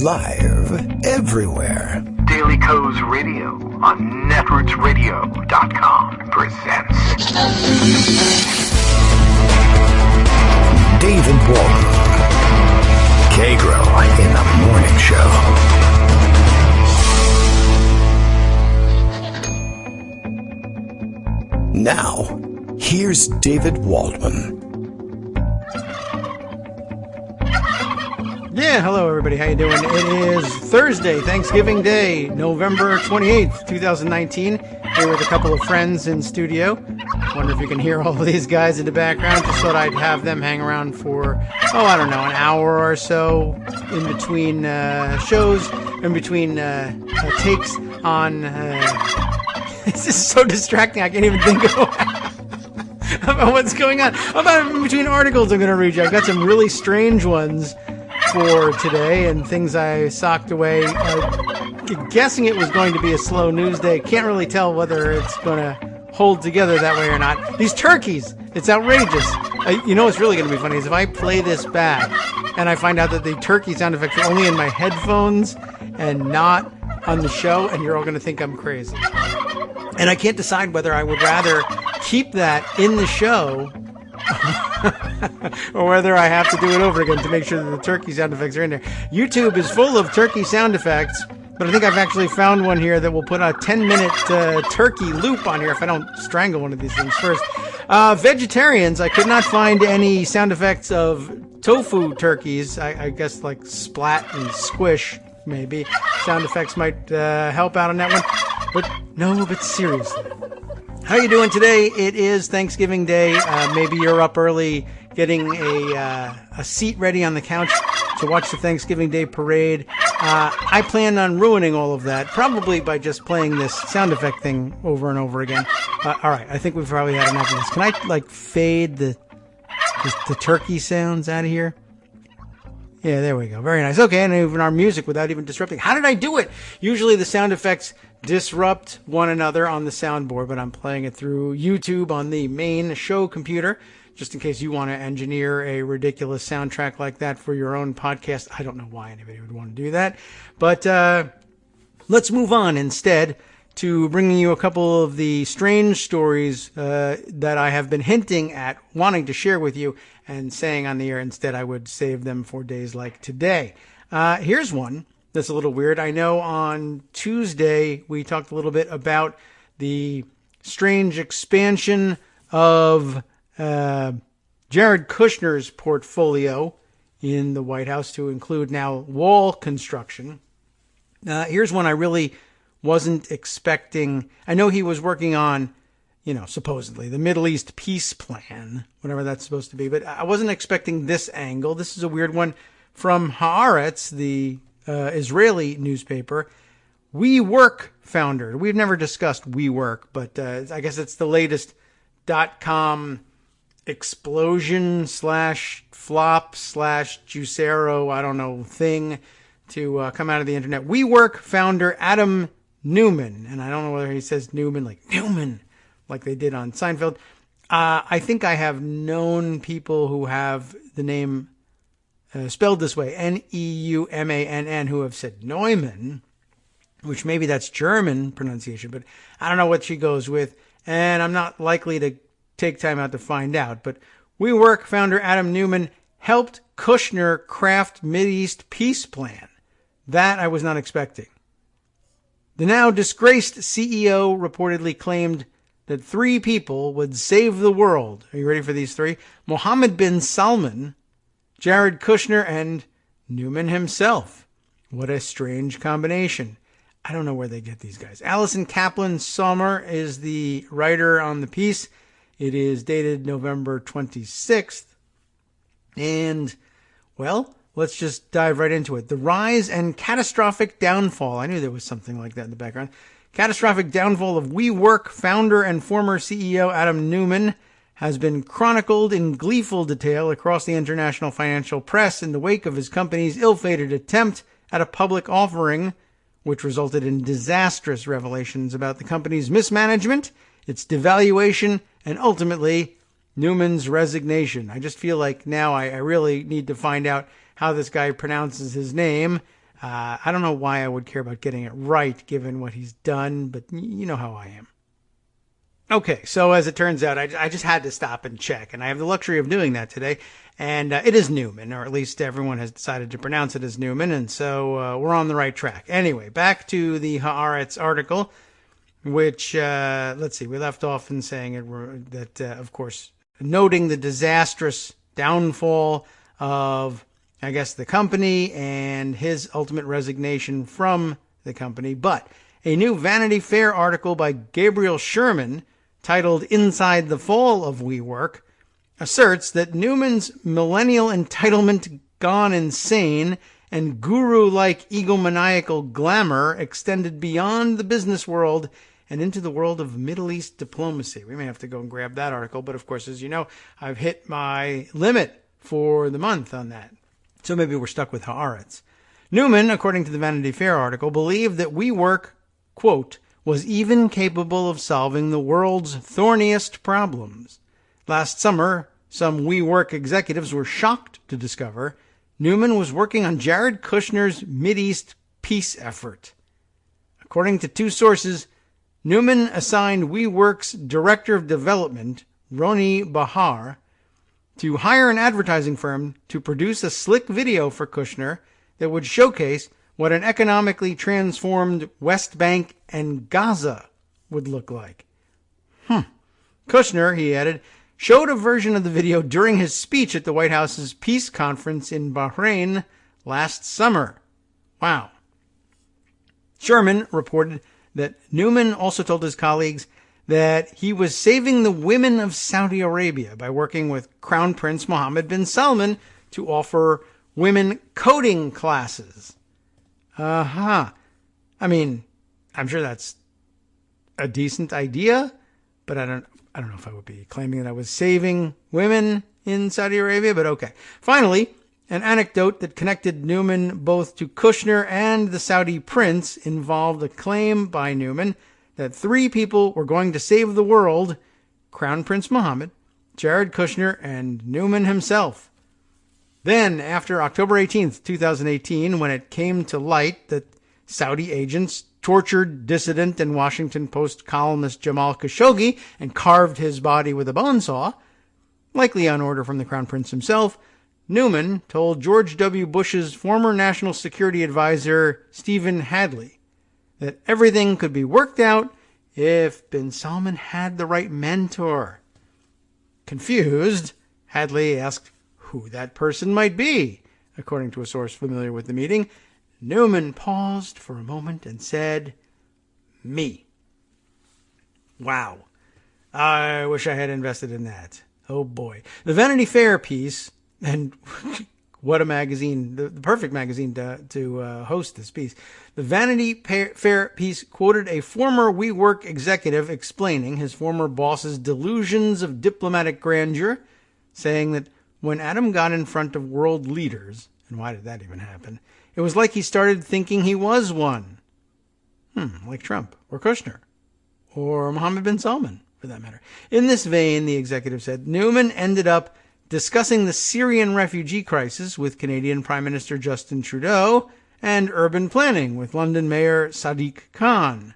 Live everywhere. Daily Co's Radio on netrootsradio.com presents David Walton. Kagro in the Morning Show. Now, here's David Waldman. Yeah, hello everybody. How you doing? It is Thursday, Thanksgiving Day, November 28th, 2019. Here with a couple of friends in studio. Wonder if you can hear all of these guys in the background. Just thought I'd have them hang around for, I don't know, an hour or so in between shows, in between takes on... This is so distracting, I can't even think about what's going on. About in between articles I'm going to read you. I've got some really strange ones for today and things I socked away. Guessing it was going to be a slow news day. Can't really tell whether it's going to hold together that way or not. These turkeys, it's outrageous. You know what's really going to be funny is if I play this back and I find out that the turkey sound effects are only in my headphones and not on the show, and you're all going to think I'm crazy. And I can't decide whether I would rather keep that in the show or whether I have to do it over again to make sure that the turkey sound effects are in there. YouTube is full of turkey sound effects, but I think I've actually found one here that will put a 10-minute turkey loop on here if I don't strangle one of these things first. Vegetarians, I could not find any sound effects of tofu turkeys. I guess like splat and squish, maybe. Sound effects might help out on that one. But seriously. How you doing today? It is Thanksgiving Day. Maybe you're up early getting a seat ready on the couch to watch the Thanksgiving Day parade. I plan on ruining all of that, probably by just playing this sound effect thing over and over again. All right, I think we've probably had enough of this. Can I, fade the turkey sounds out of here? Yeah, there we go. Very nice. Okay, and even our music without even disrupting. How did I do it? Usually the sound effects disrupt one another on the soundboard, but I'm playing it through YouTube on the main show computer, just in case you want to engineer a ridiculous soundtrack like that for your own podcast. I don't know why anybody would want to do that, but let's move on instead to bringing you a couple of the strange stories that I have been hinting at wanting to share with you and saying on the air instead I would save them for days like today. Here's one that's a little weird. I know on Tuesday we talked a little bit about the strange expansion of Jared Kushner's portfolio in the White House to include now wall construction. Here's one I really wasn't expecting. I know he was working on, supposedly the Middle East peace plan, whatever that's supposed to be, but I wasn't expecting this angle. This is a weird one from Haaretz, the Israeli newspaper. WeWork founder. We've never discussed WeWork, but I guess it's the latest .com explosion / flop / Juicero, I don't know, thing to come out of the internet. WeWork founder Adam Newman, and I don't know whether he says Newman like they did on Seinfeld. I think I have known people who have the name spelled this way, Neumann, who have said Neumann, which maybe that's German pronunciation, but I don't know what she goes with, and I'm not likely to take time out to find out. But WeWork founder Adam Newman helped Kushner craft Mideast peace plan. That I was not expecting. The now disgraced CEO reportedly claimed that 3 people would save the world. Are you ready for these 3? Mohammed bin Salman, Jared Kushner, and Newman himself. What a strange combination. I don't know where they get these guys. Alison Kaplan Sommer is the writer on the piece. It is dated November 26th. And, well, let's just dive right into it. The rise and catastrophic downfall. I knew there was something like that in the background. Catastrophic downfall of WeWork founder and former CEO Adam Newman has been chronicled in gleeful detail across the international financial press in the wake of his company's ill-fated attempt at a public offering, which resulted in disastrous revelations about the company's mismanagement, its devaluation, and ultimately Newman's resignation. I just feel like now I really need to find out how this guy pronounces his name. I don't know why I would care about getting it right given what he's done, but you know how I am. Okay, so as it turns out, I just had to stop and check, and I have the luxury of doing that today. And it is Newman, or at least everyone has decided to pronounce it as Newman, and so we're on the right track. Anyway, back to the Haaretz article, which, let's see, we left off in saying that, of course, noting the disastrous downfall of, I guess, the company and his ultimate resignation from the company. But a new Vanity Fair article by Gabriel Sherman, titled Inside the Fall of WeWork, asserts that Newman's millennial entitlement gone insane and guru-like egomaniacal glamour extended beyond the business world and into the world of Middle East diplomacy. We may have to go and grab that article, but of course, as you know, I've hit my limit for the month on that. So maybe we're stuck with Haaretz. Newman, according to the Vanity Fair article, believed that WeWork, quote, was even capable of solving the world's thorniest problems. Last summer, some WeWork executives were shocked to discover Newman was working on Jared Kushner's Mideast peace effort. According to two sources, Newman assigned WeWork's director of development, Roni Bahar, to hire an advertising firm to produce a slick video for Kushner that would showcase what an economically transformed West Bank and Gaza would look like. Kushner, he added, showed a version of the video during his speech at the White House's peace conference in Bahrain last summer. Wow. Sherman reported that Newman also told his colleagues that he was saving the women of Saudi Arabia by working with Crown Prince Mohammed bin Salman to offer women coding classes. I mean, I'm sure that's a decent idea, but I don't know if I would be claiming that I was saving women in Saudi Arabia, but okay. Finally, an anecdote that connected Newman both to Kushner and the Saudi prince involved a claim by Newman that three people were going to save the world: Crown Prince Mohammed, Jared Kushner, and Newman himself. Then, after October 18th, 2018, when it came to light that Saudi agents tortured dissident and Washington Post columnist Jamal Khashoggi and carved his body with a bone saw, likely on order from the Crown Prince himself, Newman told George W. Bush's former national security advisor, Stephen Hadley, that everything could be worked out if bin Salman had the right mentor. Confused, Hadley asked who that person might be. According to a source familiar with the meeting, Newman paused for a moment and said, "Me." Wow. I wish I had invested in that. Oh boy. The Vanity Fair piece, and what a magazine, the perfect magazine to host this piece. The Vanity Fair piece quoted a former WeWork executive explaining his former boss's delusions of diplomatic grandeur, saying that when Adam got in front of world leaders, and why did that even happen, it was like he started thinking he was one. Like Trump, or Kushner, or Mohammed bin Salman, for that matter. In this vein, the executive said, Newman ended up discussing the Syrian refugee crisis with Canadian Prime Minister Justin Trudeau and urban planning with London Mayor Sadiq Khan.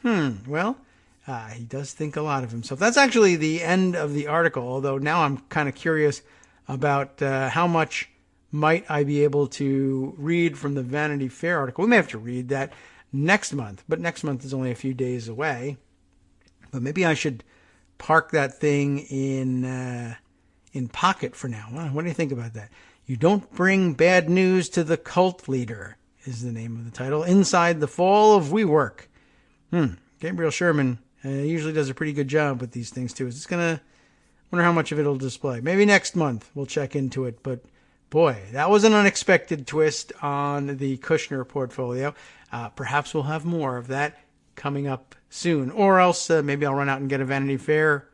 He does think a lot of himself. That's actually the end of the article, although now I'm kind of curious about how much might I be able to read from the Vanity Fair article. We may have to read that next month, but next month is only a few days away. But maybe I should park that thing in Pocket for now. What do you think about that? You Don't Bring Bad News to the Cult Leader is the name of the title. Inside the Fall of WeWork. Gabriel Sherman usually does a pretty good job with these things too. It's gonna wonder how much of it'll display. Maybe next month we'll check into it. But boy, that was an unexpected twist on the Kushner portfolio. Perhaps we'll have more of that coming up soon, or else maybe I'll run out and get a Vanity Fair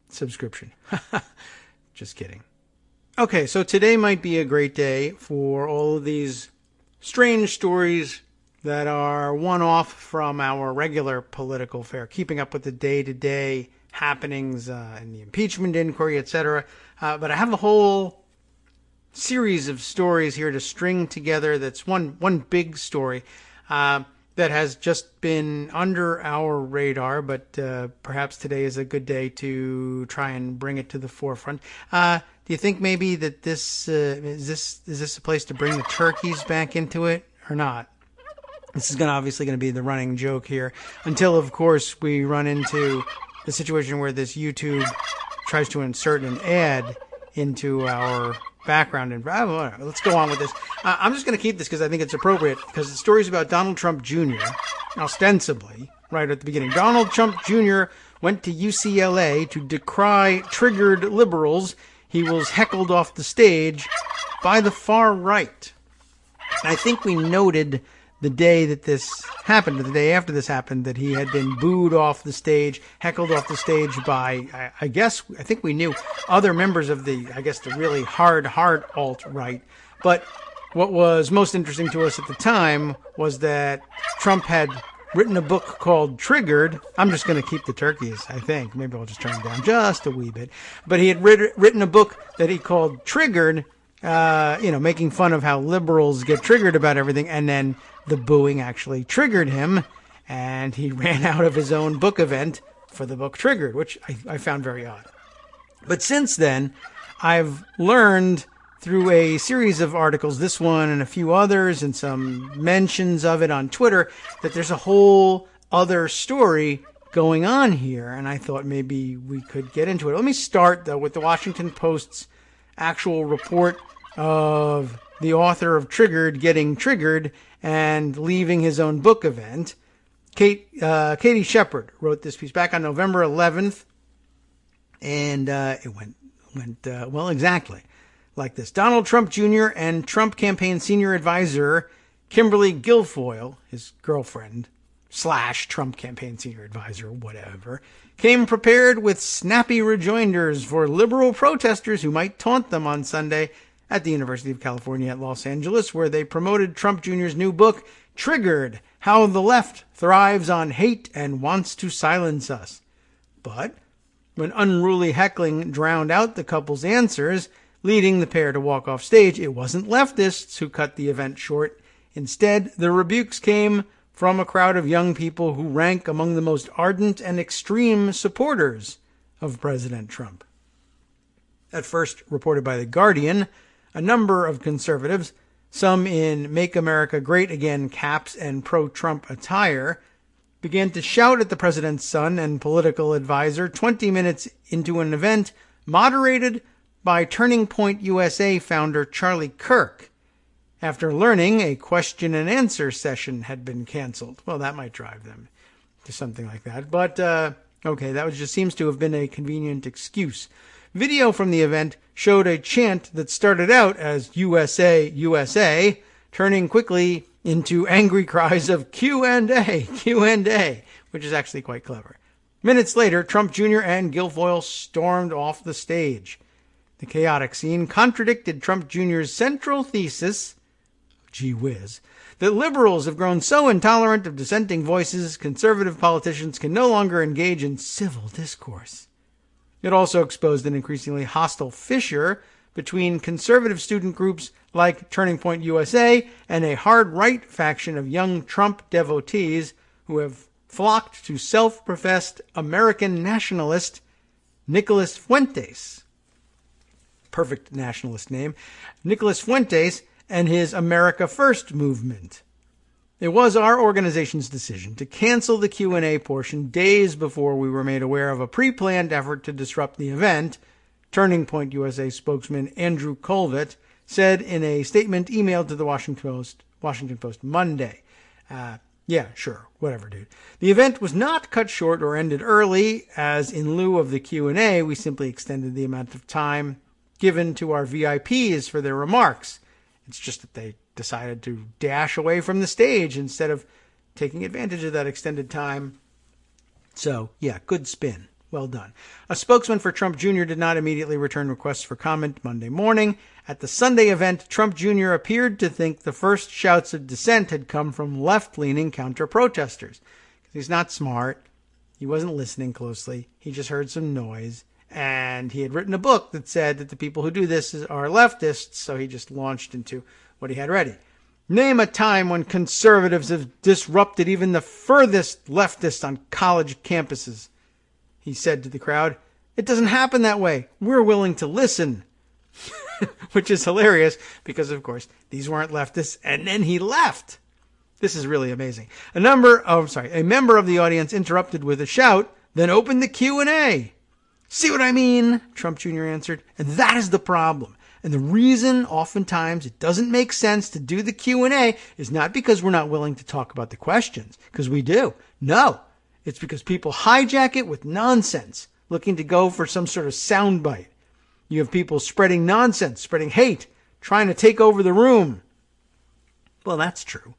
subscription. Just kidding. Okay, so today might be a great day for all of these strange stories that are one-off from our regular political fare, keeping up with the day-to-day happenings in the impeachment inquiry, etc. But I have a whole series of stories here to string together. That's one big story that has just been under our radar, but perhaps today is a good day to try and bring it to the forefront. Do you think maybe that this is this a place to bring the turkeys back into it or not? This is obviously going to be the running joke here until, of course, we run into the situation where this YouTube tries to insert an ad into our background. And let's go on with this. I'm just going to keep this because I think it's appropriate, because the story's about Donald Trump Jr., ostensibly, right at the beginning. Donald Trump Jr. went to UCLA to decry triggered liberals. He was heckled off the stage by the far right. I think we noted the day that this happened, or the day after this happened, that he had been booed off the stage, heckled off the stage by, I think we knew other members of the really hard alt-right. But what was most interesting to us at the time was that Trump had written a book called Triggered. I'm just going to keep the turkeys, I think. Maybe I'll just turn them down just a wee bit. But he had written a book that he called Triggered, making fun of how liberals get triggered about everything, and then the booing actually triggered him, and he ran out of his own book event for the book Triggered, which I found very odd. But since then, I've learned through a series of articles, this one and a few others, and some mentions of it on Twitter, that there's a whole other story going on here, and I thought maybe we could get into it. Let me start, though, with the Washington Post's actual report of the author of Triggered getting triggered and leaving his own book event. Katie Shepard wrote this piece back on November 11th, and it went exactly like this. Donald Trump Jr. and Trump campaign senior advisor Kimberly Guilfoyle, his girlfriend / Trump campaign senior advisor, whatever, came prepared with snappy rejoinders for liberal protesters who might taunt them on Sunday at the University of California at Los Angeles, where they promoted Trump Jr.'s new book, Triggered: How the Left Thrives on Hate and Wants to Silence Us. But when unruly heckling drowned out the couple's answers, leading the pair to walk off stage, it wasn't leftists who cut the event short. Instead, the rebukes came from a crowd of young people who rank among the most ardent and extreme supporters of President Trump. At first reported by The Guardian, a number of conservatives, some in Make America Great Again caps and pro-Trump attire, began to shout at the president's son and political advisor 20 minutes into an event moderated by Turning Point USA founder Charlie Kirk, after learning a question and answer session had been canceled. Well, that might drive them to something like that. But, okay, that just seems to have been a convenient excuse. Video from the event showed a chant that started out as USA, USA, turning quickly into angry cries of Q&A, Q&A, which is actually quite clever. Minutes later, Trump Jr. and Guilfoyle stormed off the stage. The chaotic scene contradicted Trump Jr.'s central thesis, gee whiz, that liberals have grown so intolerant of dissenting voices, conservative politicians can no longer engage in civil discourse. It also exposed an increasingly hostile fissure between conservative student groups like Turning Point USA and a hard-right faction of young Trump devotees who have flocked to self-professed American nationalist Nicolas Fuentes. Perfect nationalist name. Nicolas Fuentes and his America First movement. It was our organization's decision to cancel the Q&A portion days before we were made aware of a pre-planned effort to disrupt the event, Turning Point USA spokesman Andrew Colvett said in a statement emailed to the Washington Post Monday. Yeah, sure, whatever, dude. The event was not cut short or ended early, as in lieu of the Q&A, we simply extended the amount of time given to our VIPs for their remarks. It's just that they decided to dash away from the stage instead of taking advantage of that extended time. So, yeah, good spin. Well done. A spokesman for Trump Jr. did not immediately return requests for comment Monday morning. At the Sunday event, Trump Jr. appeared to think the first shouts of dissent had come from left-leaning counter-protesters. He's not smart. He wasn't listening closely. He just heard some noise, And he had written a book that said that the people who do this are leftists, so he just launched into what he had ready. Name a time when conservatives have disrupted even the furthest leftists on college campuses. He said to the crowd, "It doesn't happen that way. We're willing to listen." Which is hilarious because, of course, these weren't leftists. And then he left. This is really amazing. A member of the audience interrupted with a shout, then opened the Q&A. "See what I mean?" Trump Jr. answered. And that is the problem. And the reason oftentimes it doesn't make sense to do the Q&A is not because we're not willing to talk about the questions, because we do. No, it's because people hijack it with nonsense, looking to go for some sort of soundbite. You have people spreading nonsense, spreading hate, trying to take over the room. Well, that's true.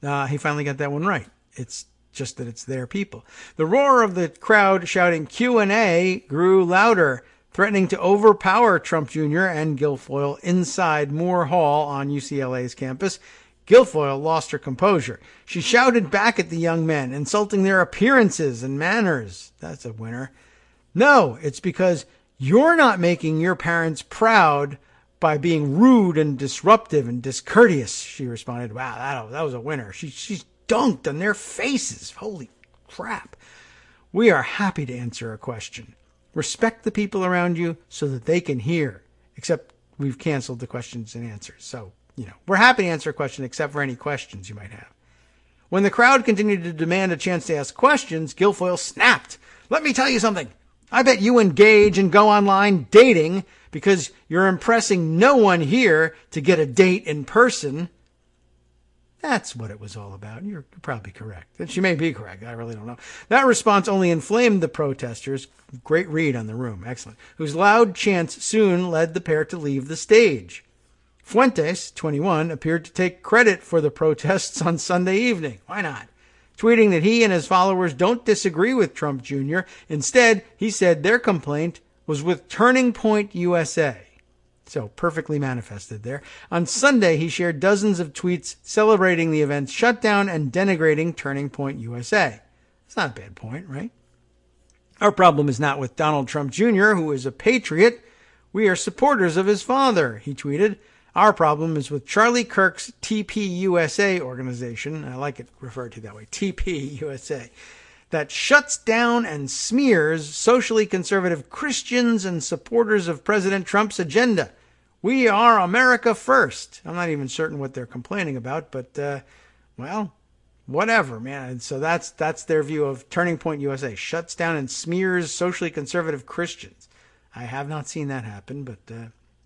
He finally got that one right. It's just that it's their people. The roar of the crowd shouting Q&A grew louder, threatening to overpower Trump Jr. and Guilfoyle inside Moore Hall on UCLA's campus. Guilfoyle lost her composure. She shouted back at the young men, insulting their appearances and manners. That's a winner. "No, it's because you're not making your parents proud by being rude and disruptive and discourteous," she responded. Wow, that was a winner. She's dunked on their faces. Holy crap. "We are happy to answer a question. Respect the people around you so that they can hear." Except we've canceled the questions and answers. So, we're happy to answer a question except for any questions you might have. When the crowd continued to demand a chance to ask questions, Guilfoyle snapped. "Let me tell you something. I bet you engage and go online dating because you're impressing no one here to get a date in person." That's what it was all about. You're probably correct. And she may be correct. I really don't know. That response only inflamed the protesters. Great read on the room. Excellent. Whose loud chants soon led the pair to leave the stage. Fuentes, 21, appeared to take credit for the protests on Sunday evening. Why not? Tweeting that he and his followers don't disagree with Trump Jr. Instead, he said their complaint was with Turning Point USA. So perfectly manifested there. On Sunday, he shared dozens of tweets celebrating the event's shutdown and denigrating Turning Point USA. It's not a bad point, right? "Our problem is not with Donald Trump Jr., who is a patriot. We are supporters of his father," he tweeted. "Our problem is with Charlie Kirk's TPUSA organization," I like it referred to that way, TPUSA, "that shuts down and smears socially conservative Christians and supporters of President Trump's agenda. We are America first." I'm not even certain what they're complaining about, but, well, whatever, man. And so that's their view of Turning Point USA. Shuts down and smears socially conservative Christians. I have not seen that happen, but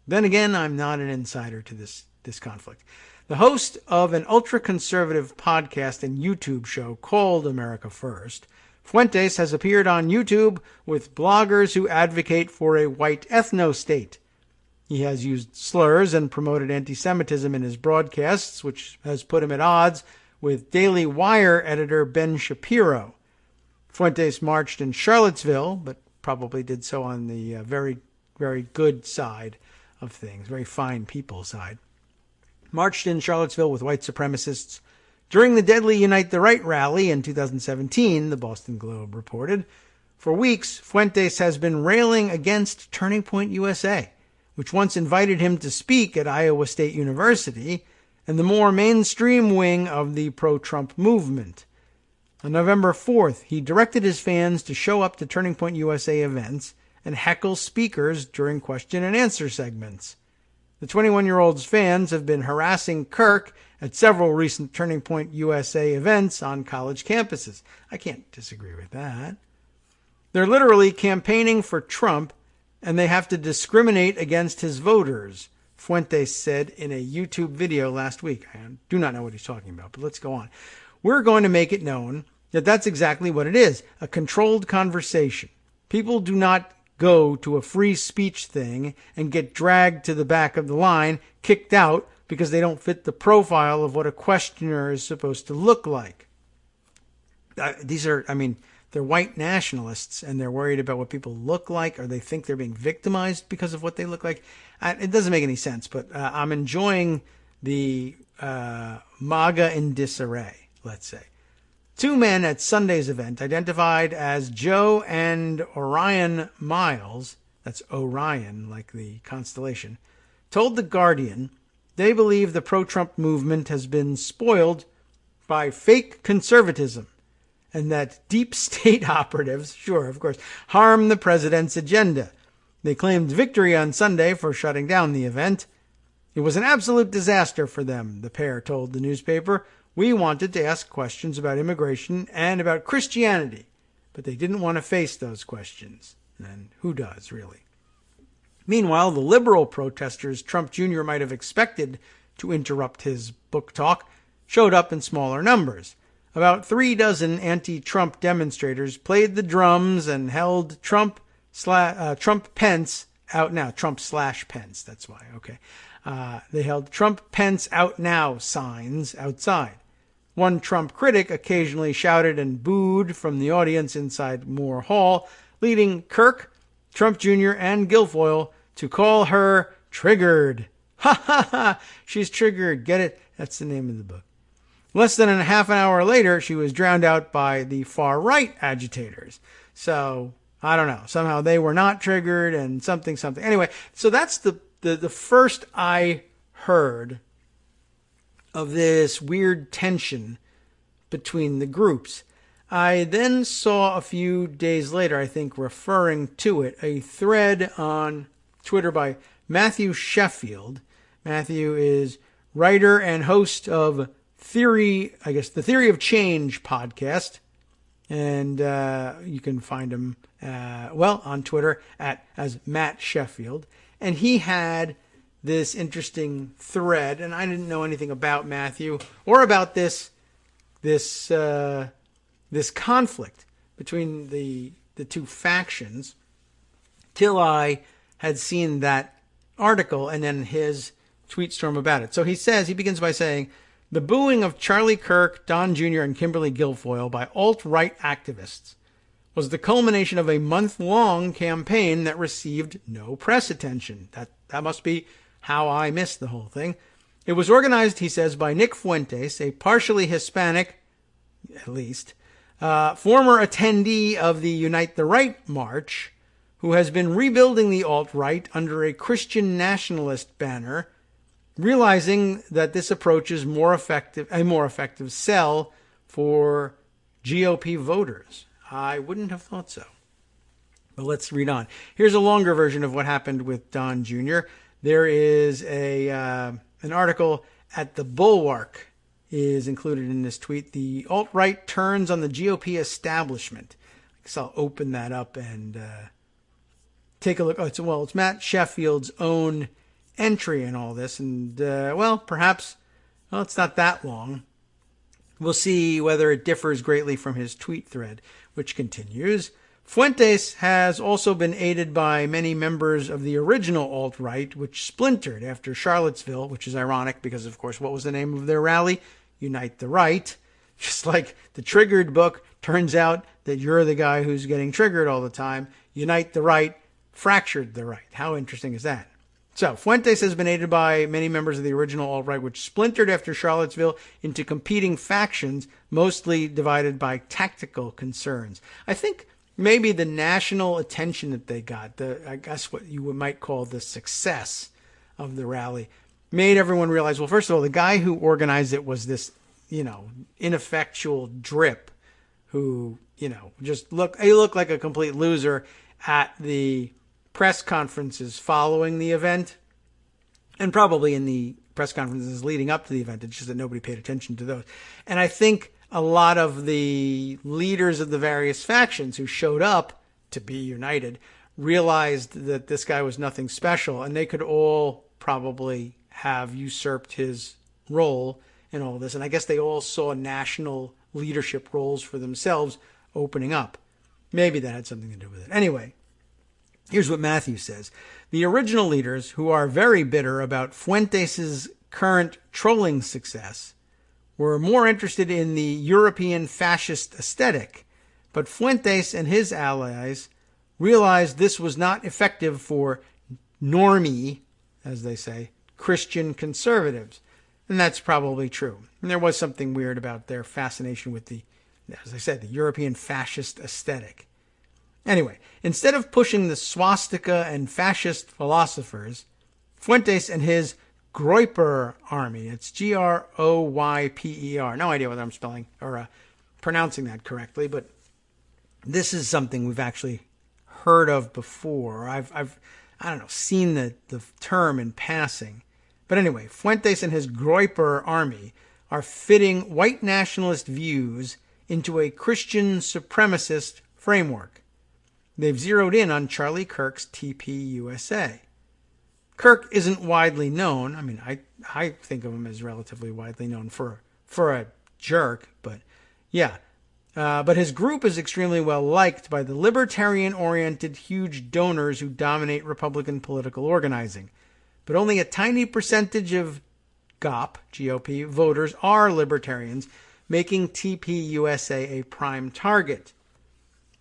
then again, I'm not an insider to this conflict. The host of an ultra-conservative podcast and YouTube show called America First, Fuentes has appeared on YouTube with bloggers who advocate for a white ethno-state. He has used slurs and promoted anti-Semitism in his broadcasts, which has put him at odds with Daily Wire editor Ben Shapiro. Fuentes marched in Charlottesville, but probably did so on the very, very good side of things, very fine people side. Marched in Charlottesville with white supremacists during the deadly Unite the Right rally in 2017, the Boston Globe reported. For weeks, Fuentes has been railing against Turning Point USA, which once invited him to speak at Iowa State University and the more mainstream wing of the pro-Trump movement. On November 4th, he directed his fans to show up to Turning Point USA events and heckle speakers during question and answer segments. The 21-year-old's fans have been harassing Kirk at several recent Turning Point USA events on college campuses. I can't disagree with that. They're literally campaigning for Trump, and they have to discriminate against his voters, Fuentes said in a YouTube video last week. I do not know what he's talking about, but let's go on. "We're going to make it known that that's exactly what it is, a controlled conversation. People do not go to a free speech thing and get dragged to the back of the line, kicked out because they don't fit the profile of what a questioner is supposed to look like." They're white nationalists and they're worried about what people look like, or they think they're being victimized because of what they look like. It doesn't make any sense, but I'm enjoying the MAGA in disarray, let's say. Two men at Sunday's event, identified as Joe and Orion Miles, that's Orion, like the constellation, told The Guardian they believe the pro-Trump movement has been spoiled by fake conservatism and that deep state operatives, sure, of course, harm the president's agenda. They claimed victory on Sunday for shutting down the event. It was an absolute disaster for them, the pair told the newspaper. We wanted to ask questions about immigration and about Christianity, but they didn't want to face those questions. And who does, really? Meanwhile, the liberal protesters Trump Jr. might have expected to interrupt his book talk showed up in smaller numbers. About 36 anti-Trump demonstrators played the drums and held Trump Pence out now. Trump/Pence, that's why, okay. They held Trump Pence out now signs outside. One Trump critic occasionally shouted and booed from the audience inside Moore Hall, leading Kirk, Trump Jr., and Guilfoyle to call her triggered. Ha ha ha! She's triggered. Get it? That's the name of the book. Less than a half an hour later, she was drowned out by the far-right agitators. So, I don't know. Somehow they were not triggered and something. Anyway, so that's the first I heard of this weird tension between the groups. I then saw a few days later, I think referring to it, a thread on Twitter by Matthew Sheffield. Matthew is writer and host of the Theory of Change podcast. And you can find him, on Twitter as Matt Sheffield. And he had this interesting thread, and I didn't know anything about Matthew or about this conflict between the two factions till I had seen that article and then his tweet storm about it. So he begins by saying, the booing of Charlie Kirk, Don Jr., and Kimberly Guilfoyle by alt-right activists was the culmination of a month-long campaign that received no press attention. That must be how I missed the whole thing. It was organized, he says, by Nick Fuentes, a partially Hispanic, at least, former attendee of the Unite the Right march, who has been rebuilding the alt-right under a Christian nationalist banner, realizing that this approach is a more effective sell for GOP voters. I wouldn't have thought so. But let's read on. Here's a longer version of what happened with Don Jr. There is an article at The Bulwark is included in this tweet. The alt-right turns on the GOP establishment. So I'll open that up and take a look. It's Matt Sheffield's own entry in all this. And, perhaps it's not that long. We'll see whether it differs greatly from his tweet thread, which continues. Fuentes has also been aided by many members of the original alt-right, which splintered after Charlottesville, which is ironic because, of course, what was the name of their rally? Unite the Right. Just like the Triggered book, turns out that you're the guy who's getting triggered all the time. Unite the Right, fractured the right. How interesting is that? So, Fuentes has been aided by many members of the original alt-right, which splintered after Charlottesville into competing factions, mostly divided by tactical concerns. I think maybe the national attention that they got, I guess what you might call the success of the rally, made everyone realize, well, first of all, the guy who organized it was this, ineffectual drip who, just looked like a complete loser at the press conferences following the event, and probably in the press conferences leading up to the event. It's just that nobody paid attention to those. And I think a lot of the leaders of the various factions who showed up to be united realized that this guy was nothing special, and they could all probably have usurped his role in all this. And I guess they all saw national leadership roles for themselves opening up. Maybe that had something to do with it. Anyway, here's what Matthew says. The original leaders, who are very bitter about Fuentes' current trolling success, were more interested in the European fascist aesthetic, but Fuentes and his allies realized this was not effective for normie, as they say, Christian conservatives. And that's probably true. And there was something weird about their fascination with the as I said, the European fascist aesthetic. Anyway, instead of pushing the swastika and fascist philosophers, Fuentes and his Groyper army, it's Groyper, no idea whether I'm spelling or pronouncing that correctly, but this is something we've actually heard of before. I've I don't know, seen the term in passing. But anyway, Fuentes and his Groyper army are fitting white nationalist views into a Christian supremacist framework. They've zeroed in on Charlie Kirk's TPUSA. Kirk isn't widely known. I mean, I think of him as relatively widely known for a jerk, but yeah. But his group is extremely well liked by the libertarian-oriented huge donors who dominate Republican political organizing. But only a tiny percentage of GOP voters are libertarians, making TPUSA a prime target.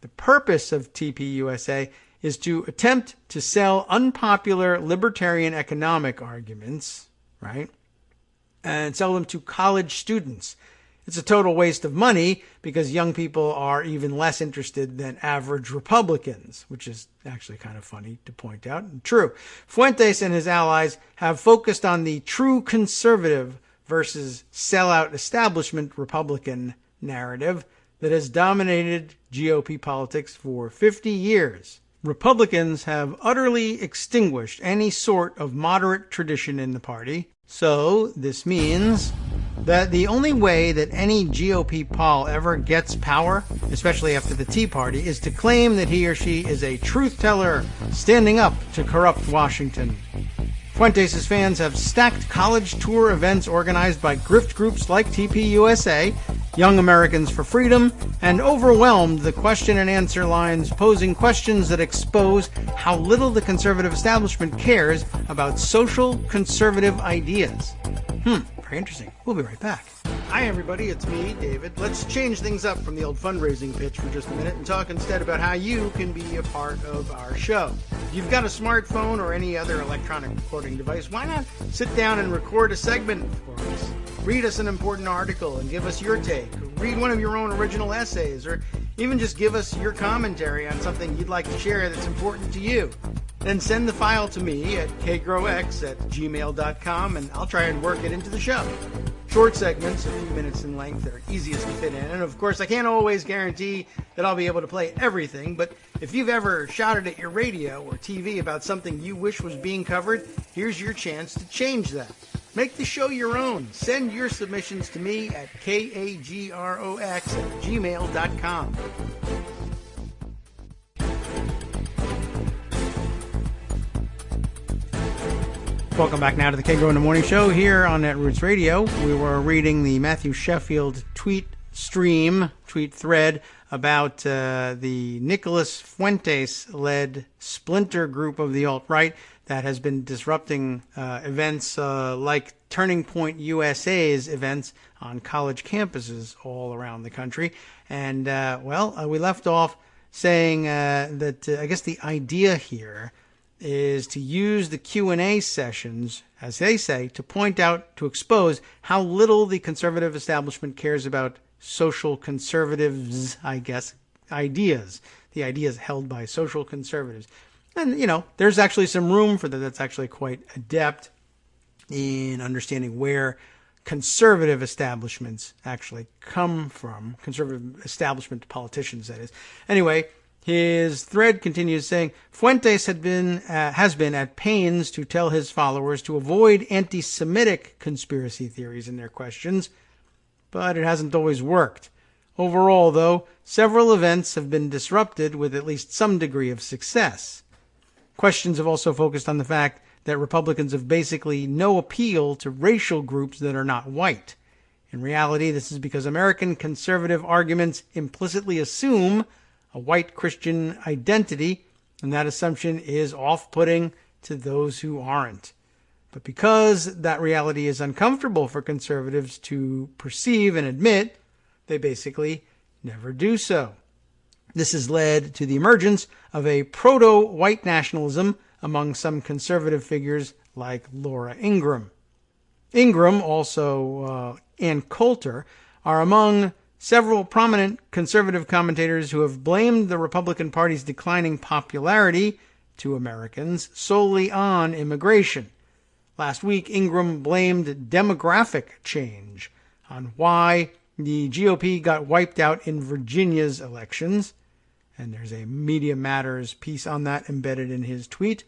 The purpose of TPUSA is to attempt to sell unpopular libertarian economic arguments, right? And sell them to college students. It's a total waste of money because young people are even less interested than average Republicans, which is actually kind of funny to point out. And true. Fuentes and his allies have focused on the true conservative versus sellout establishment Republican narrative that has dominated GOP politics for 50 years. Republicans have utterly extinguished any sort of moderate tradition in the party. So this means that the only way that any GOP pol ever gets power, especially after the Tea Party, is to claim that he or she is a truth teller standing up to corrupt Washington. Fuentes' fans have stacked college tour events organized by grift groups like TPUSA, Young Americans for Freedom, and overwhelmed the question and answer lines posing questions that expose how little the conservative establishment cares about social conservative ideas. Very interesting. We'll be right back. Hi, everybody. It's me, David. Let's change things up from the old fundraising pitch for just a minute and talk instead about how you can be a part of our show. If you've got a smartphone or any other electronic recording device, why not sit down and record a segment for us? Read us an important article and give us your take. Read one of your own original essays, or even just give us your commentary on something you'd like to share that's important to you. Then send the file to me at kagrox@gmail.com, and I'll try and work it into the show. Short segments, a few minutes in length, that are easiest to fit in. And of course, I can't always guarantee that I'll be able to play everything, but if you've ever shouted at your radio or TV about something you wish was being covered, here's your chance to change that. Make the show your own. Send your submissions to me at kagrox@gmail.com. Welcome back now to the Kagro in the Morning Show here on Netroots Radio. We were reading the Matthew Sheffield tweet thread about the Nicholas Fuentes-led splinter group of the alt-right that has been disrupting events like Turning Point USA's events on college campuses all around the country. And, we left off saying that I guess the idea here is to use the Q&A sessions, as they say, to point out, to expose how little the conservative establishment cares about social conservatives, I guess, ideas, the ideas held by social conservatives. And, there's actually some room for that. That's actually quite adept in understanding where conservative establishments actually come from, conservative establishment politicians, that is. Anyway, his thread continues saying, Fuentes has been at pains to tell his followers to avoid anti-Semitic conspiracy theories in their questions, but it hasn't always worked. Overall, though, several events have been disrupted with at least some degree of success. Questions have also focused on the fact that Republicans have basically no appeal to racial groups that are not white. In reality, this is because American conservative arguments implicitly assume a white Christian identity, and that assumption is off-putting to those who aren't. But because that reality is uncomfortable for conservatives to perceive and admit, they basically never do so. This has led to the emergence of a proto-white nationalism among some conservative figures like Laura Ingraham. Ingraham, also Ann Coulter, are among several prominent conservative commentators who have blamed the Republican Party's declining popularity to Americans solely on immigration. Last week, Ingram blamed demographic change on why the GOP got wiped out in Virginia's elections. And there's a Media Matters piece on that embedded in his tweet.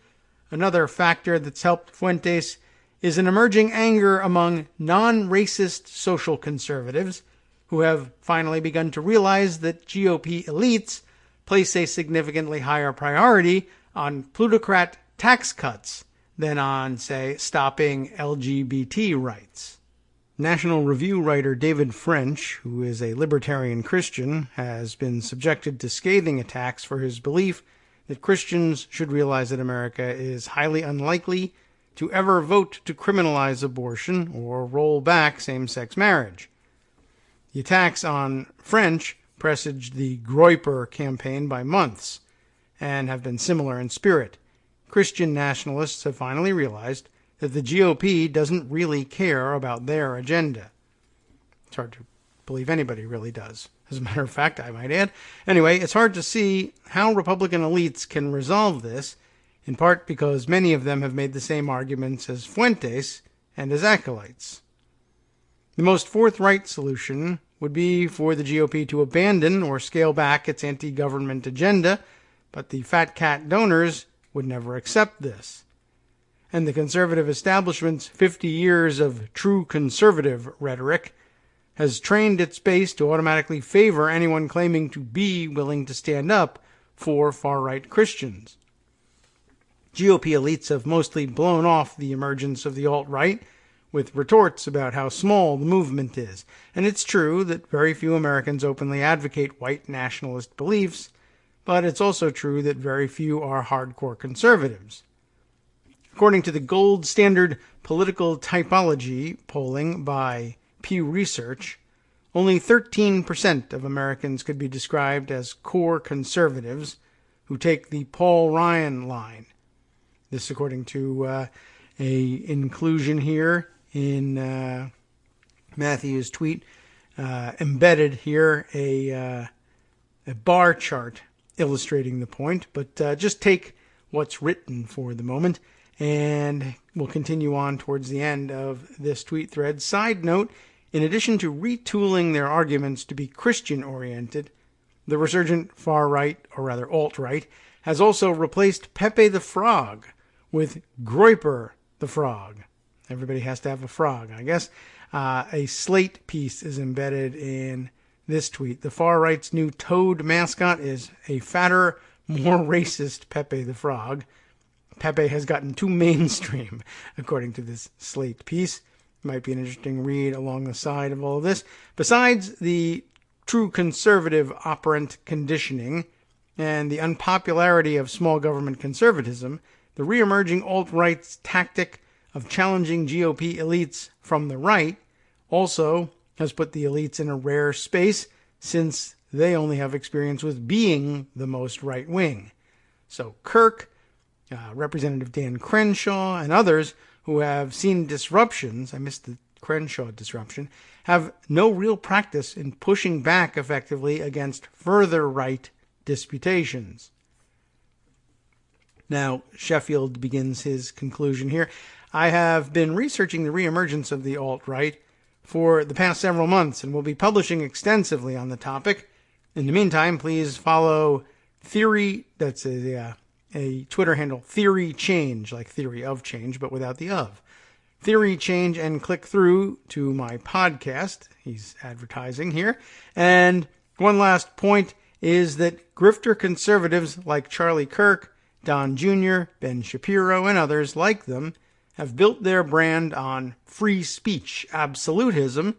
Another factor that's helped Fuentes is an emerging anger among non-racist social conservatives who have finally begun to realize that GOP elites place a significantly higher priority on plutocrat tax cuts than on, say, stopping LGBT rights. National Review writer David French, who is a libertarian Christian, has been subjected to scathing attacks for his belief that Christians should realize that America is highly unlikely to ever vote to criminalize abortion or roll back same-sex marriage. The attacks on French presaged the Groyper campaign by months and have been similar in spirit. Christian nationalists have finally realized that the GOP doesn't really care about their agenda. It's hard to believe anybody really does. As a matter of fact, I might add. Anyway, it's hard to see how Republican elites can resolve this, in part because many of them have made the same arguments as Fuentes and his acolytes. The most forthright solution would be for the GOP to abandon or scale back its anti-government agenda, but the fat cat donors would never accept this. And the conservative establishment's 50 years of true conservative rhetoric has trained its base to automatically favor anyone claiming to be willing to stand up for far-right Christians. GOP elites have mostly blown off the emergence of the alt-right with retorts about how small the movement is. And it's true that very few Americans openly advocate white nationalist beliefs, but it's also true that very few are hardcore conservatives. According to the gold standard political typology polling by Pew Research, only 13% of Americans could be described as core conservatives who take the Paul Ryan line. This according to a inclusion here in Matthew's tweet, embedded here a bar chart illustrating the point, but just take what's written for the moment. And we'll continue on towards the end of this tweet thread. Side note, in addition to retooling their arguments to be Christian-oriented, the resurgent far-right, or rather alt-right, has also replaced Pepe the Frog with Groyper the Frog. Everybody has to have a frog, I guess. A Slate piece is embedded in this tweet. The far-right's new toad mascot is a fatter, more racist Pepe the Frog. Pepe has gotten too mainstream, according to this Slate piece. Might be an interesting read along the side of all of this. Besides the true conservative operant conditioning and the unpopularity of small government conservatism, the re-emerging alt-right's tactic of challenging GOP elites from the right also has put the elites in a rare space, since they only have experience with being the most right-wing. So Kirk, Representative Dan Crenshaw, and others who have seen disruptions, I missed the Crenshaw disruption, have no real practice in pushing back effectively against further right disputations. Now, Sheffield begins his conclusion here. I have been researching the reemergence of the alt-right for the past several months and will be publishing extensively on the topic. In the meantime, please follow Theory, that's a Twitter handle, Theory Change, like theory of change, but without the of. Theory Change, and click through to my podcast. He's advertising here. And one last point is that grifter conservatives like Charlie Kirk, Don Jr., Ben Shapiro, and others like them have built their brand on free speech absolutism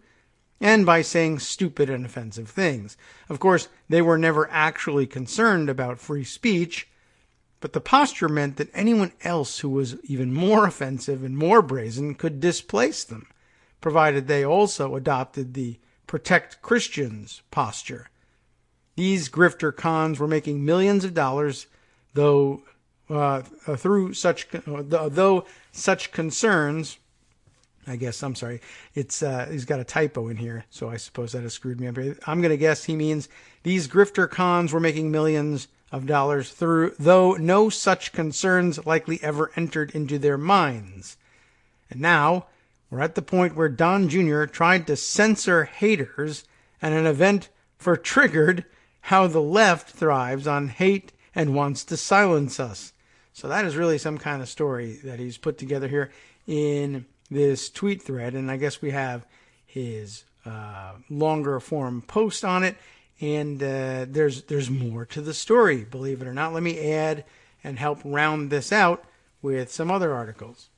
and by saying stupid and offensive things. Of course, they were never actually concerned about free speech, but the posture meant that anyone else who was even more offensive and more brazen could displace them, provided they also adopted the protect Christians posture. These grifter cons were making millions of dollars, though such concerns I guess, I'm sorry. It's he's got a typo in here, so I suppose that has screwed me up. I'm going to guess he means these grifter cons were making millions of dollars through, though no such concerns likely ever entered into their minds. And now we're at the point where Don Jr. tried to censor haters, and an event for Triggered how the left thrives on hate and wants to silence us. So that is really some kind of story that he's put together here in this tweet thread, and I guess we have his longer form post on it, and there's more to the story, believe it or not. Let me add and help round this out with some other articles.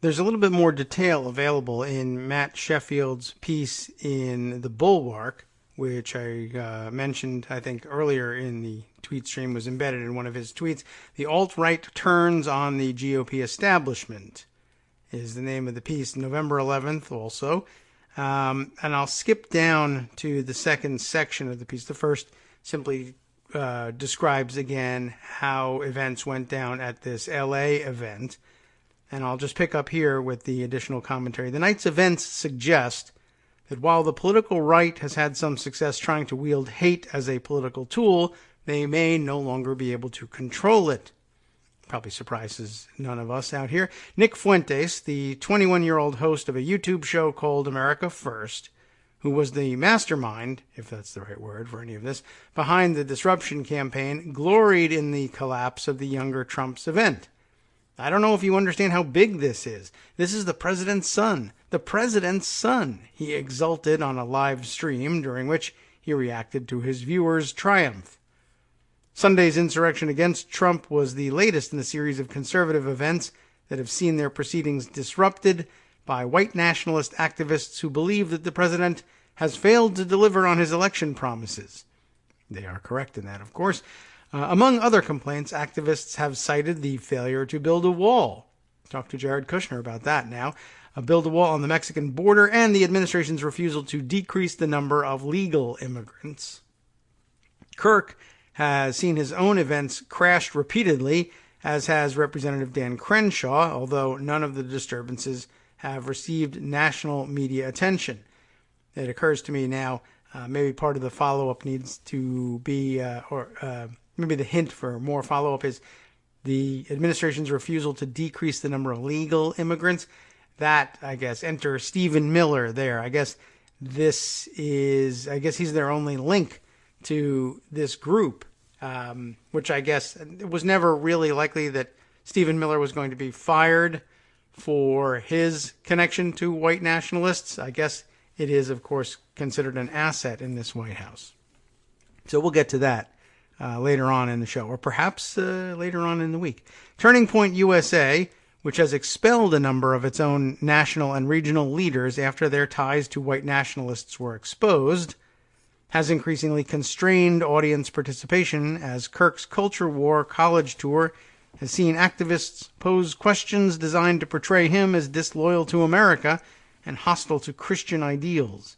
There's a little bit more detail available in Matt Sheffield's piece in The Bulwark, which I mentioned, I think, earlier in the tweet stream, was embedded in one of his tweets. The alt-right turns on the GOP establishment is the name of the piece, November 11th also. And I'll skip down to the second section of the piece. The first simply describes again how events went down at this LA event. And I'll just pick up here with the additional commentary. The night's events suggest that while the political right has had some success trying to wield hate as a political tool, they may no longer be able to control it. Probably surprises none of us out here. Nick Fuentes, the 21-year-old host of a YouTube show called America First, who was the mastermind, if that's the right word for any of this, behind the disruption campaign, gloried in the collapse of the younger Trump's event. I don't know if you understand how big this is. This is the president's son. The president's son, he exulted on a live stream during which he reacted to his viewers' triumph. Sunday's insurrection against Trump was the latest in a series of conservative events that have seen their proceedings disrupted by white nationalist activists who believe that the president has failed to deliver on his election promises. They are correct in that, of course. Among other complaints, activists have cited the failure to build a wall. Talk to Jared Kushner about that now. Build a wall on the Mexican border and the administration's refusal to decrease the number of legal immigrants. Kirk has seen his own events crashed repeatedly, as has Representative Dan Crenshaw, although none of the disturbances have received national media attention. It occurs to me now, maybe part of the follow-up needs to be, maybe the hint for more follow-up is the administration's refusal to decrease the number of legal immigrants. That, I guess, enter Stephen Miller there. I guess he's their only link to this group, which I guess it was never really likely that Stephen Miller was going to be fired for his connection to white nationalists. I guess it is, of course, considered an asset in this White House. So we'll get to that later on in the show, or perhaps later on in the week. Turning Point USA, which has expelled a number of its own national and regional leaders after their ties to white nationalists were exposed, has increasingly constrained audience participation as Kirk's Culture War college tour has seen activists pose questions designed to portray him as disloyal to America and hostile to Christian ideals.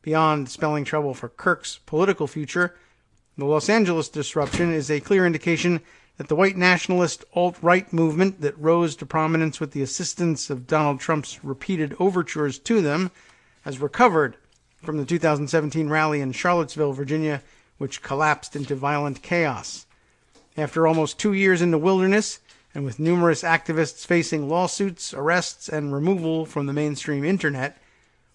Beyond spelling trouble for Kirk's political future, the Los Angeles disruption is a clear indication that the white nationalist alt-right movement that rose to prominence with the assistance of Donald Trump's repeated overtures to them has recovered from the 2017 rally in Charlottesville, Virginia, which collapsed into violent chaos. After almost 2 years in the wilderness, and with numerous activists facing lawsuits, arrests, and removal from the mainstream internet,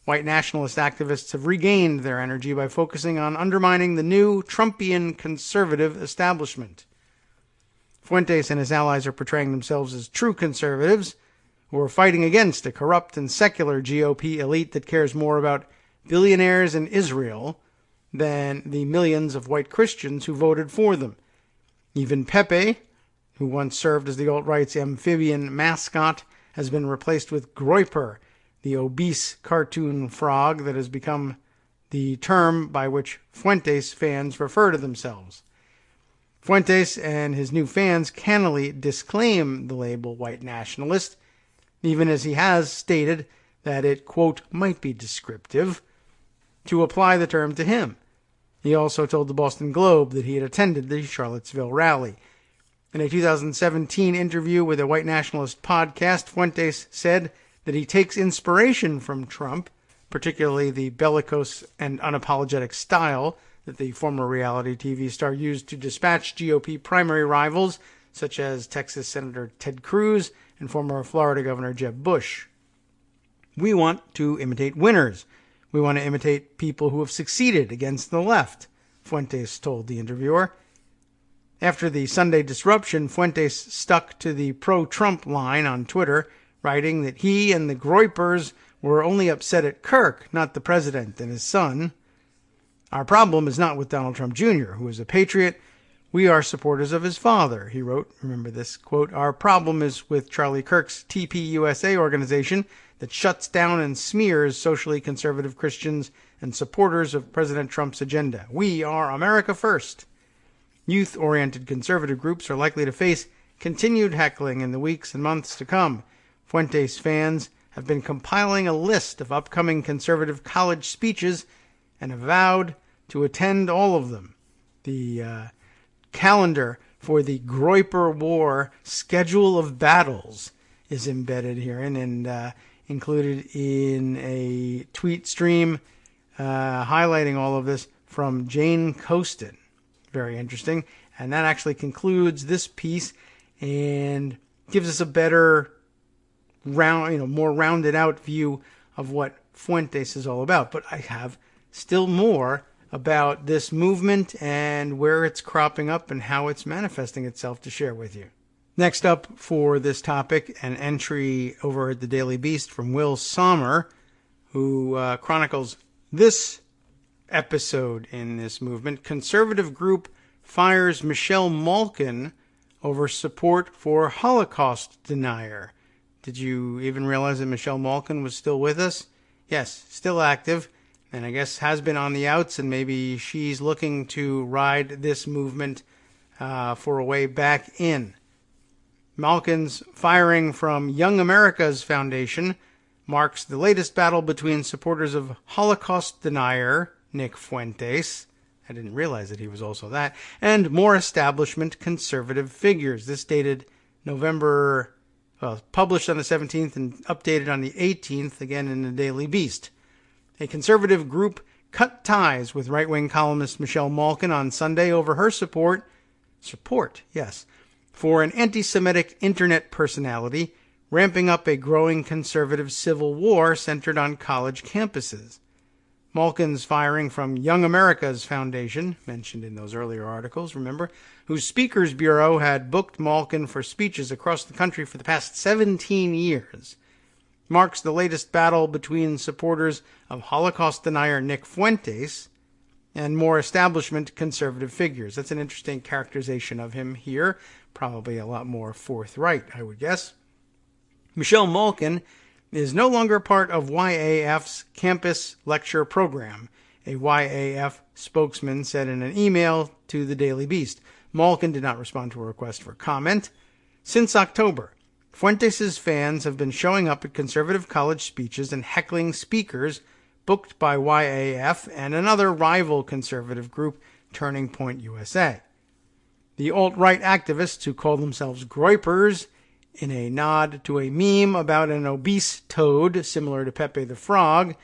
white nationalist activists have regained their energy by focusing on undermining the new Trumpian conservative establishment. Fuentes and his allies are portraying themselves as true conservatives who are fighting against a corrupt and secular GOP elite that cares more about billionaires in Israel than the millions of white Christians who voted for them. Even Pepe, who once served as the alt-right's amphibian mascot, has been replaced with Groyper, the obese cartoon frog that has become the term by which Fuentes fans refer to themselves. Fuentes and his new fans cannily disclaim the label white nationalist, even as he has stated that it, quote, might be descriptive to apply the term to him. He also told the Boston Globe that he had attended the Charlottesville rally. In a 2017 interview with a white nationalist podcast, Fuentes said that he takes inspiration from Trump, particularly the bellicose and unapologetic style that the former reality TV star used to dispatch GOP primary rivals, such as Texas Senator Ted Cruz and former Florida Governor Jeb Bush. We want to imitate winners. We want to imitate people who have succeeded against the left, Fuentes told the interviewer. After the Sunday disruption, Fuentes stuck to the pro-Trump line on Twitter, writing that he and the Groypers were only upset at Kirk, not the president and his son. Our problem is not with Donald Trump Jr., who is a patriot. We are supporters of his father, he wrote. Remember this quote. Our problem is with Charlie Kirk's TPUSA organization that shuts down and smears socially conservative Christians and supporters of President Trump's agenda. We are America first. Youth-oriented conservative groups are likely to face continued heckling in the weeks and months to come. Fuentes fans have been compiling a list of upcoming conservative college speeches and have vowed to attend all of them. The calendar for the Groyper War schedule of battles is embedded herein and included in a tweet stream highlighting all of this from Jane Coaston. Very interesting. And that actually concludes this piece and gives us a better more rounded out view of what Fuentes is all about. But I have still more about this movement and where it's cropping up and how it's manifesting itself to share with you. Next up for this topic, an entry over at the Daily Beast from Will Sommer, who chronicles this episode in this movement. Conservative group fires Michelle Malkin over support for Holocaust denier. Did you even realize that Michelle Malkin was still with us? Yes, still active, and I guess has been on the outs, and maybe she's looking to ride this movement for a way back in. Malkin's firing from Young America's Foundation marks the latest battle between supporters of Holocaust denier Nick Fuentes, I didn't realize that he was also that, and more establishment conservative figures. This dated published on the 17th and updated on the 18th, again in the Daily Beast. A conservative group cut ties with right-wing columnist Michelle Malkin on Sunday over her support, for an anti-Semitic internet personality, ramping up a growing conservative civil war centered on college campuses. Malkin's firing from Young America's Foundation, mentioned in those earlier articles, remember, whose Speakers Bureau had booked Malkin for speeches across the country for the past 17 years, marks the latest battle between supporters of Holocaust denier Nick Fuentes and more establishment conservative figures. That's an interesting characterization of him here, probably a lot more forthright, I would guess. Michelle Malkin is no longer part of YAF's campus lecture program, a YAF spokesman said in an email to the Daily Beast. Malkin did not respond to a request for comment. Since October, Fuentes' fans have been showing up at conservative college speeches and heckling speakers booked by YAF and another rival conservative group, Turning Point USA. The alt-right activists, who call themselves Groypers, in a nod to a meme about an obese toad similar to Pepe the Frog,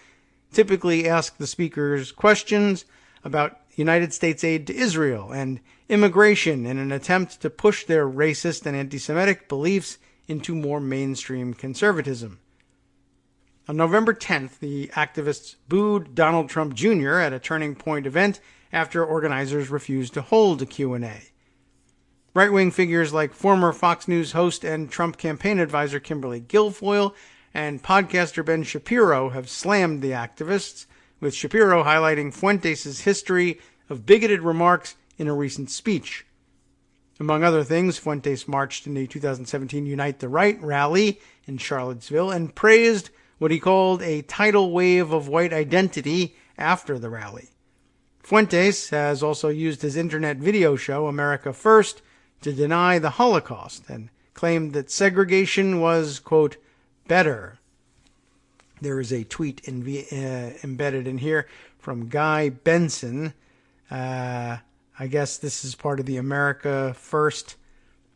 typically ask the speakers questions about United States aid to Israel and immigration in an attempt to push their racist and anti-Semitic beliefs into more mainstream conservatism. On November 10th, the activists booed Donald Trump Jr. at a Turning Point event after organizers refused to hold a Q&A. Right-wing figures like former Fox News host and Trump campaign advisor Kimberly Guilfoyle and podcaster Ben Shapiro have slammed the activists, with Shapiro highlighting Fuentes' history of bigoted remarks in a recent speech. Among other things, Fuentes marched in the 2017 Unite the Right rally in Charlottesville and praised what he called a tidal wave of white identity after the rally. Fuentes has also used his internet video show, America First, to deny the Holocaust and claimed that segregation was, quote, better. There is a tweet embedded in here from Guy Benson. I guess this is part of the America First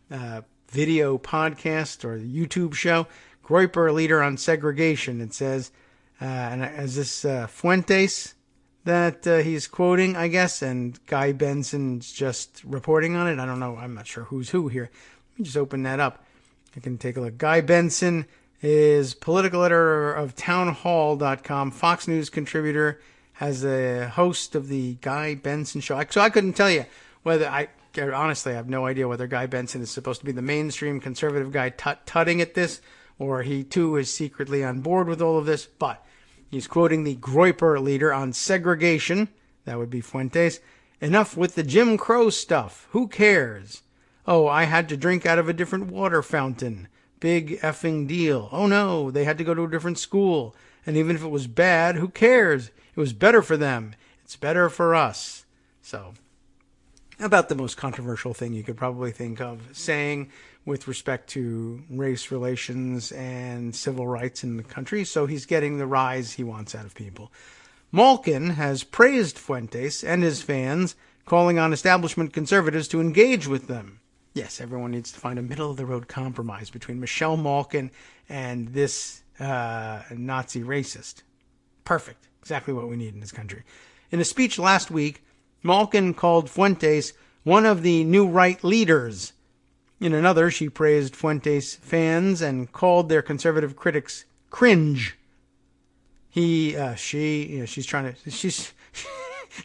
video podcast or the YouTube show. Groyper leader on segregation. It says, and is this Fuentes that he's quoting, I guess, and Guy Benson's just reporting on it? I don't know. I'm not sure who's who here. Let me just open that up. I can take a look. Guy Benson is political editor of townhall.com, Fox News contributor, has a host of the Guy Benson show. So I couldn't tell you whether honestly, I have no idea whether Guy Benson is supposed to be the mainstream conservative guy tutting at this, or he too is secretly on board with all of this, but he's quoting the Groyper leader on segregation. That would be Fuentes. Enough with the Jim Crow stuff. Who cares? Oh, I had to drink out of a different water fountain. Big effing deal. Oh no, they had to go to a different school. And even if it was bad, who cares? It was better for them. It's better for us. So, about the most controversial thing you could probably think of saying with respect to race relations and civil rights in the country. So he's getting the rise he wants out of people. Malkin has praised Fuentes and his fans, calling on establishment conservatives to engage with them. Yes, everyone needs to find a middle-of-the-road compromise between Michelle Malkin and this Nazi racist. Perfect. Exactly what we need in this country. In a speech last week, Malkin called Fuentes one of the new right leaders. In another, she praised Fuentes' fans and called their conservative critics cringe.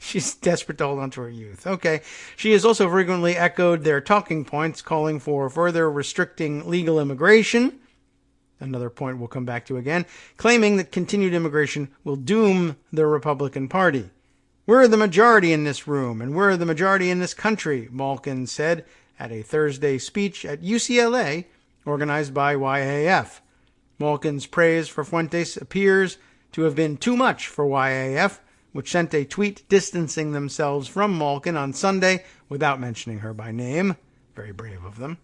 She's desperate to hold on to her youth. Okay. She has also frequently echoed their talking points, calling for further restricting legal immigration. Another point we'll come back to again. Claiming that continued immigration will doom the Republican Party. We're the majority in this room, and we're the majority in this country, Malkin said at a Thursday speech at UCLA, organized by YAF. Malkin's praise for Fuentes appears to have been too much for YAF, which sent a tweet distancing themselves from Malkin on Sunday without mentioning her by name. Very brave of them.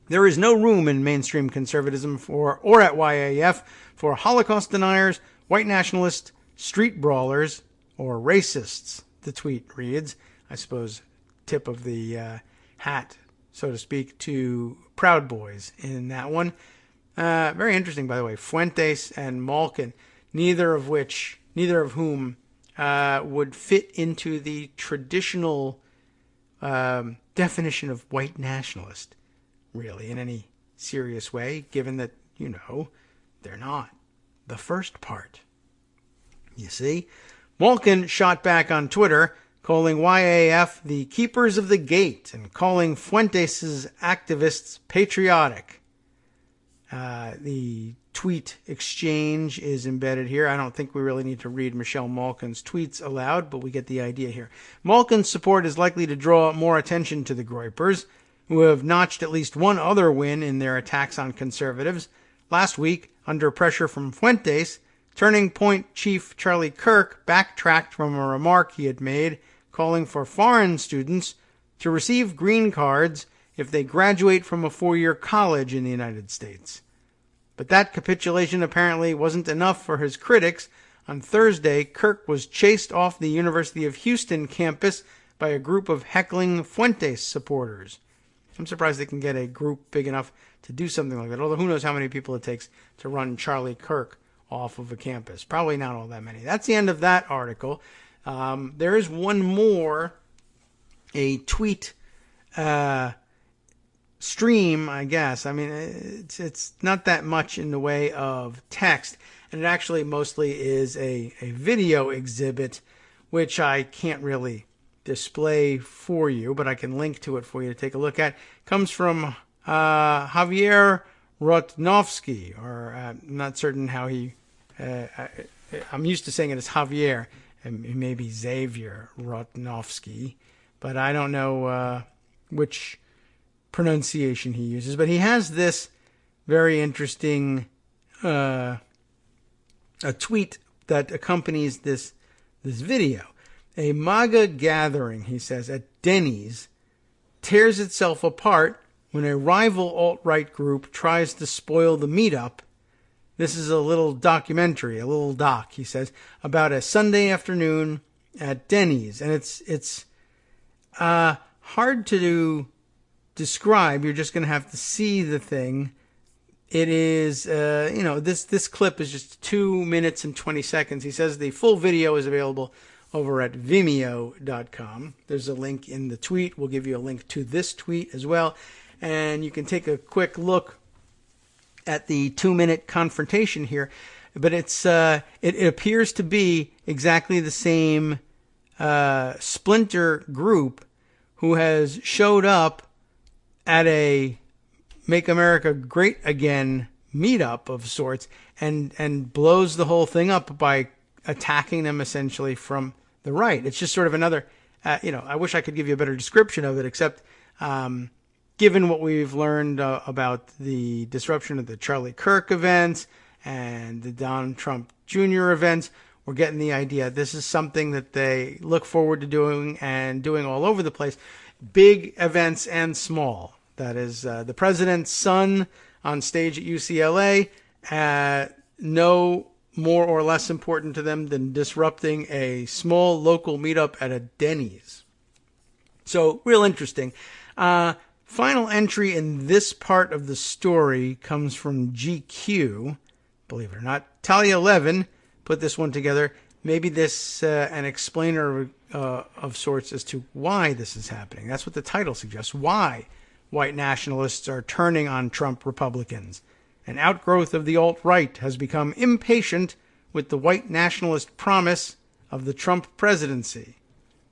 There is no room in mainstream conservatism or at YAF for Holocaust deniers, white nationalists, street brawlers, or racists, the tweet reads. I suppose tip of the hat, so to speak, to Proud Boys in that one. Very interesting, by the way. Fuentes and Malkin, neither of whom would fit into the traditional definition of white nationalist, really, in any serious way, given that, they're not the first part. You see? Malkin shot back on Twitter, calling YAF the keepers of the gate and calling Fuentes' activists patriotic. The tweet exchange is embedded here. I don't think we really need to read Michelle Malkin's tweets aloud, but we get the idea here. Malkin's support is likely to draw more attention to the Groypers, who have notched at least one other win in their attacks on conservatives. Last week, under pressure from Fuentes, Turning Point Chief Charlie Kirk backtracked from a remark he had made, calling for foreign students to receive green cards if they graduate from a 4-year college in the United States. But that capitulation apparently wasn't enough for his critics. On Thursday, Kirk was chased off the University of Houston campus by a group of heckling Fuentes supporters. I'm surprised they can get a group big enough to do something like that, although who knows how many people it takes to run Charlie Kirk off of a campus. Probably not all that many. That's the end of that article. There is one more, a tweet stream, I guess. I mean, it's not that much in the way of text, and it actually mostly is a video exhibit, which I can't really display for you, but I can link to it for you to take a look at. It comes from Javier Rotnovsky, or I'm not certain how he... I'm used to saying it as Javier, and maybe Xavier Rotnovsky, but I don't know which pronunciation he uses. But he has this very interesting a tweet that accompanies this video. A MAGA gathering, he says, at Denny's tears itself apart when a rival alt-right group tries to spoil the meetup. This is a little documentary, a little doc, he says, about a Sunday afternoon at Denny's. And it's hard to describe. You're just going to have to see the thing. it is, this clip is just 2 minutes and 20 seconds. He says the full video is available over at vimeo.com. There's a link in the tweet. We'll give you a link to this tweet as well. And you can take a quick look at the 2-minute confrontation here. But it appears to be exactly the same splinter group who has showed up at a Make America Great Again meetup of sorts and blows the whole thing up by attacking them essentially from the right. It's just sort of another, I wish I could give you a better description of it, except given what we've learned about the disruption of the Charlie Kirk events and the Donald Trump Jr. events, we're getting the idea. This is something that they look forward to doing and doing all over the place. Big events and small. That is the president's son on stage at UCLA. No more or less important to them than disrupting a small local meetup at a Denny's. So, real interesting. Final entry in this part of the story comes from GQ. Believe it or not, Talia Levin put this one together. Maybe this an explainer of sorts as to why this is happening. That's what the title suggests. Why white nationalists are turning on Trump Republicans. An outgrowth of the alt-right has become impatient with the white nationalist promise of the Trump presidency.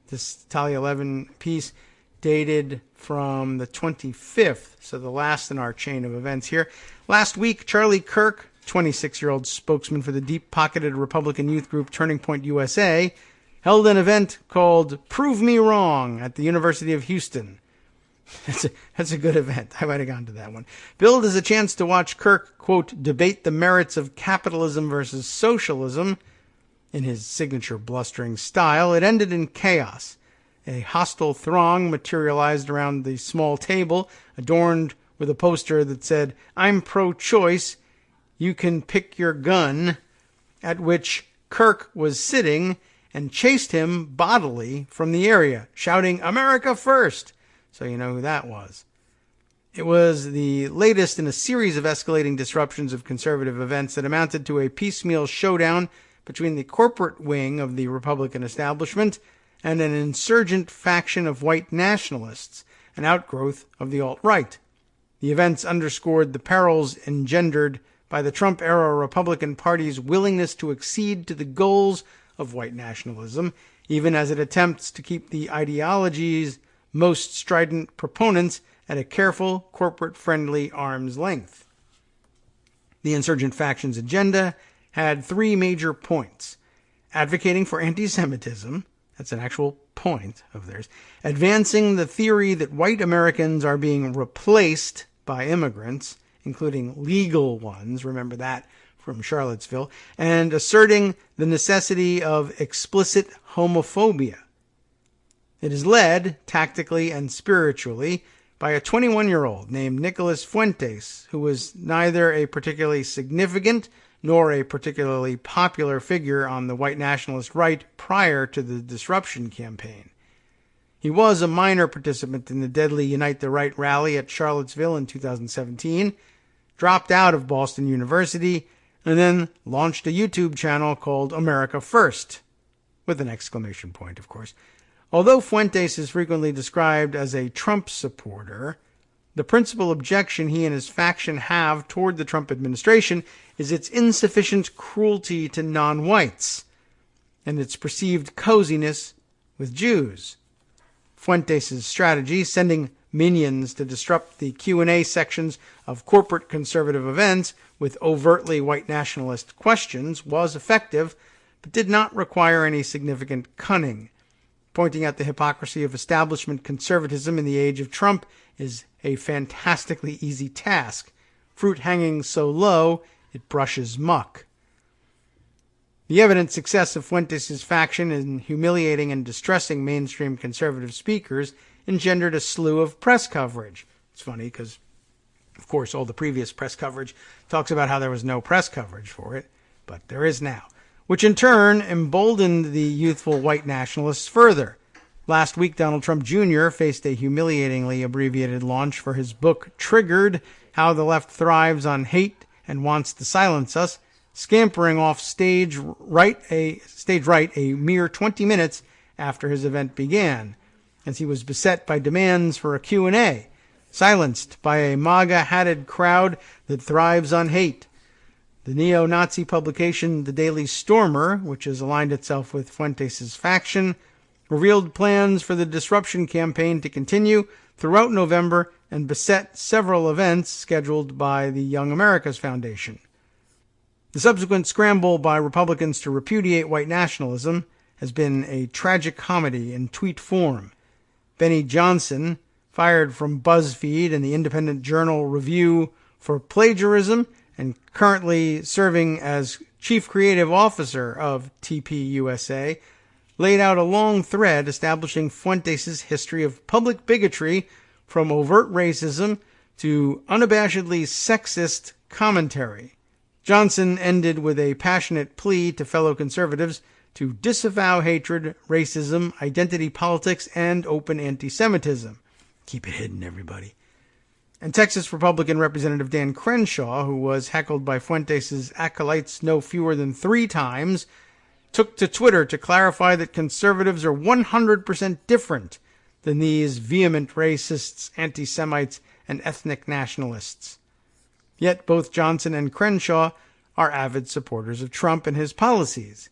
This Talia Levin piece dated from the 25th, so the last in our chain of events here. Last week, Charlie Kirk, 26-year-old spokesman for the deep-pocketed Republican youth group Turning Point USA, held an event called Prove Me Wrong at the University of Houston. That's a good event. I might have gone to that one. Billed as a chance to watch Kirk, quote, debate the merits of capitalism versus socialism in his signature blustering style, it ended in chaos. A hostile throng materialized around the small table, adorned with a poster that said, I'm pro-choice, you can pick your gun, at which Kirk was sitting and chased him bodily from the area, shouting, America first! So you know who that was. It was the latest in a series of escalating disruptions of conservative events that amounted to a piecemeal showdown between the corporate wing of the Republican establishment and an insurgent faction of white nationalists, an outgrowth of the alt-right. The events underscored the perils engendered by the Trump-era Republican Party's willingness to accede to the goals of white nationalism, even as it attempts to keep the ideology's most strident proponents at a careful, corporate-friendly arm's length. The insurgent faction's agenda had 3 major points: advocating for anti-Semitism, that's an actual point of theirs, advancing the theory that white Americans are being replaced by immigrants, including legal ones, remember that from Charlottesville, and asserting the necessity of explicit homophobia. It is led, tactically and spiritually, by a 21-year-old named Nicholas Fuentes, who was neither a particularly significant nor a particularly popular figure on the white nationalist right prior to the disruption campaign. He was a minor participant in the deadly Unite the Right rally at Charlottesville in 2017, dropped out of Boston University, and then launched a YouTube channel called America First, with an exclamation point, of course. Although Fuentes is frequently described as a Trump supporter, the principal objection he and his faction have toward the Trump administration is its insufficient cruelty to non-whites and its perceived coziness with Jews. Fuentes' strategy, sending minions to disrupt the Q&A sections of corporate conservative events with overtly white nationalist questions, was effective, but did not require any significant cunning. Pointing out the hypocrisy of establishment conservatism in the age of Trump is a fantastically easy task. Fruit hanging so low, it brushes muck. The evident success of Fuentes' faction in humiliating and distressing mainstream conservative speakers engendered a slew of press coverage. It's funny because, of course, all the previous press coverage talks about how there was no press coverage for it, but there is now, which in turn emboldened the youthful white nationalists further. Last week, Donald Trump Jr. faced a humiliatingly abbreviated launch for his book, Triggered: How the Left Thrives on Hate and Wants to Silence Us, scampering off stage right a mere 20 minutes after his event began, as he was beset by demands for a Q&A, silenced by a MAGA-hatted crowd that thrives on hate. The neo-Nazi publication The Daily Stormer, which has aligned itself with Fuentes' faction, revealed plans for the disruption campaign to continue throughout November and beset several events scheduled by the Young America's Foundation. The subsequent scramble by Republicans to repudiate white nationalism has been a tragic comedy in tweet form. Benny Johnson, fired from BuzzFeed and the Independent Journal Review for plagiarism and currently serving as Chief Creative Officer of TPUSA, laid out a long thread establishing Fuentes' history of public bigotry from overt racism to unabashedly sexist commentary. Johnson ended with a passionate plea to fellow conservatives to disavow hatred, racism, identity politics, and open anti-Semitism. Keep it hidden, everybody. And Texas Republican Representative Dan Crenshaw, who was heckled by Fuentes' acolytes no fewer than 3 times, took to Twitter to clarify that conservatives are 100% different than these vehement racists, anti-Semites, and ethnic nationalists. Yet both Johnson and Crenshaw are avid supporters of Trump and his policies.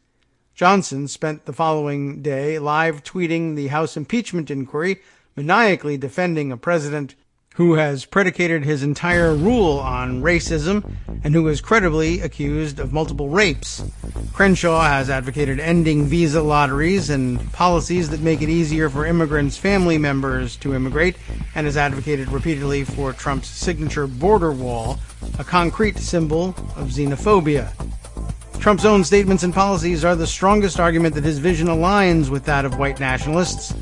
Johnson spent the following day live tweeting the House impeachment inquiry, maniacally defending a president who has predicated his entire rule on racism and who is credibly accused of multiple rapes. Crenshaw has advocated ending visa lotteries and policies that make it easier for immigrants' family members to immigrate, and has advocated repeatedly for Trump's signature border wall, a concrete symbol of xenophobia. Trump's own statements and policies are the strongest argument that his vision aligns with that of white nationalists.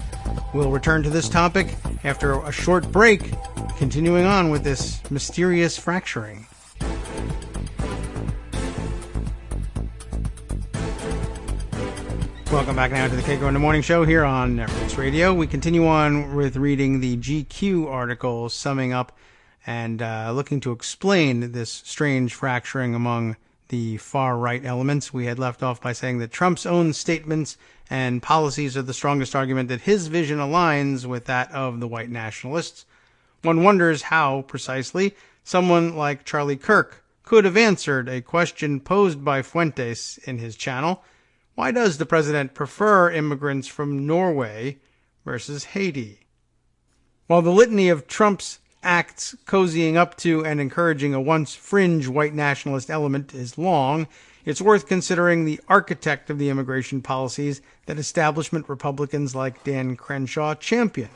We'll return to this topic after a short break, continuing on with this mysterious fracturing. Welcome back now to the Kagro in the Morning Show here on Networks Radio. We continue on with reading the GQ article summing up and looking to explain this strange fracturing among the far-right elements. We had left off by saying that Trump's own statements and policies are the strongest argument that his vision aligns with that of the white nationalists. One wonders how, precisely, someone like Charlie Kirk could have answered a question posed by Fuentes in his channel. Why does the president prefer immigrants from Norway versus Haiti? While the litany of Trump's acts cozying up to and encouraging a once fringe white nationalist element is long, it's worth considering the architect of the immigration policies that establishment Republicans like Dan Crenshaw champion.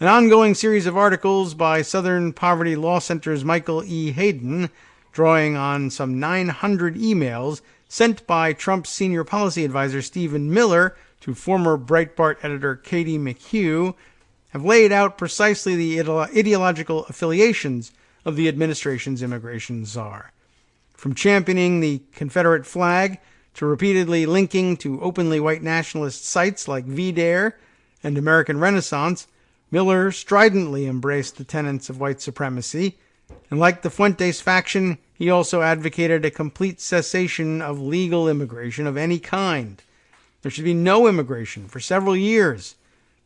An ongoing series of articles by Southern Poverty Law Center's Michael E. Hayden, drawing on some 900 emails sent by Trump's senior policy advisor Stephen Miller to former Breitbart editor Katie McHugh, have laid out precisely the ideological affiliations of the administration's immigration czar. From championing the Confederate flag to repeatedly linking to openly white nationalist sites like VDare and American Renaissance, Miller stridently embraced the tenets of white supremacy, and like the Fuentes faction, he also advocated a complete cessation of legal immigration of any kind. There should be no immigration for several years,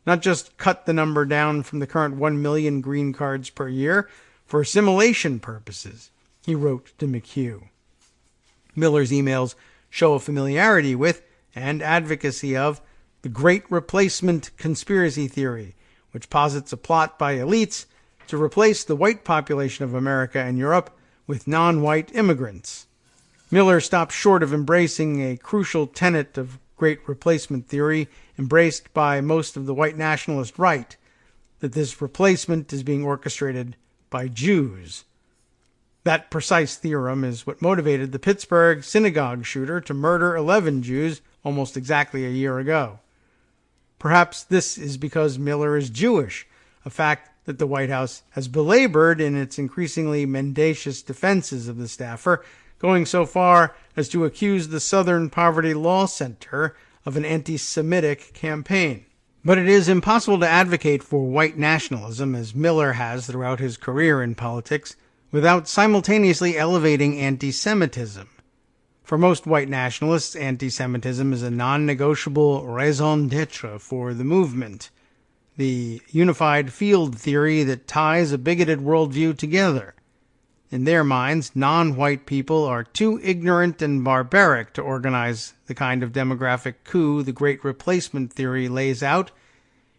not just cut the number down from the current 1 million green cards per year for assimilation purposes, he wrote to McHugh. Miller's emails show a familiarity with and advocacy of the Great Replacement conspiracy theory, which posits a plot by elites to replace the white population of America and Europe with non-white immigrants. Miller stopped short of embracing a crucial tenet of Great Replacement theory embraced by most of the white nationalist right, that this replacement is being orchestrated by Jews. That precise theorem is what motivated the Pittsburgh synagogue shooter to murder 11 Jews almost exactly a year ago. Perhaps this is because Miller is Jewish, a fact that the White House has belabored in its increasingly mendacious defenses of the staffer, going so far as to accuse the Southern Poverty Law Center of an anti-Semitic campaign. But it is impossible to advocate for white nationalism, as Miller has throughout his career in politics, without simultaneously elevating anti-Semitism. For most white nationalists, anti-Semitism is a non-negotiable raison d'etre for the movement, the unified field theory that ties a bigoted worldview together. In their minds, non-white people are too ignorant and barbaric to organize the kind of demographic coup the Great Replacement theory lays out.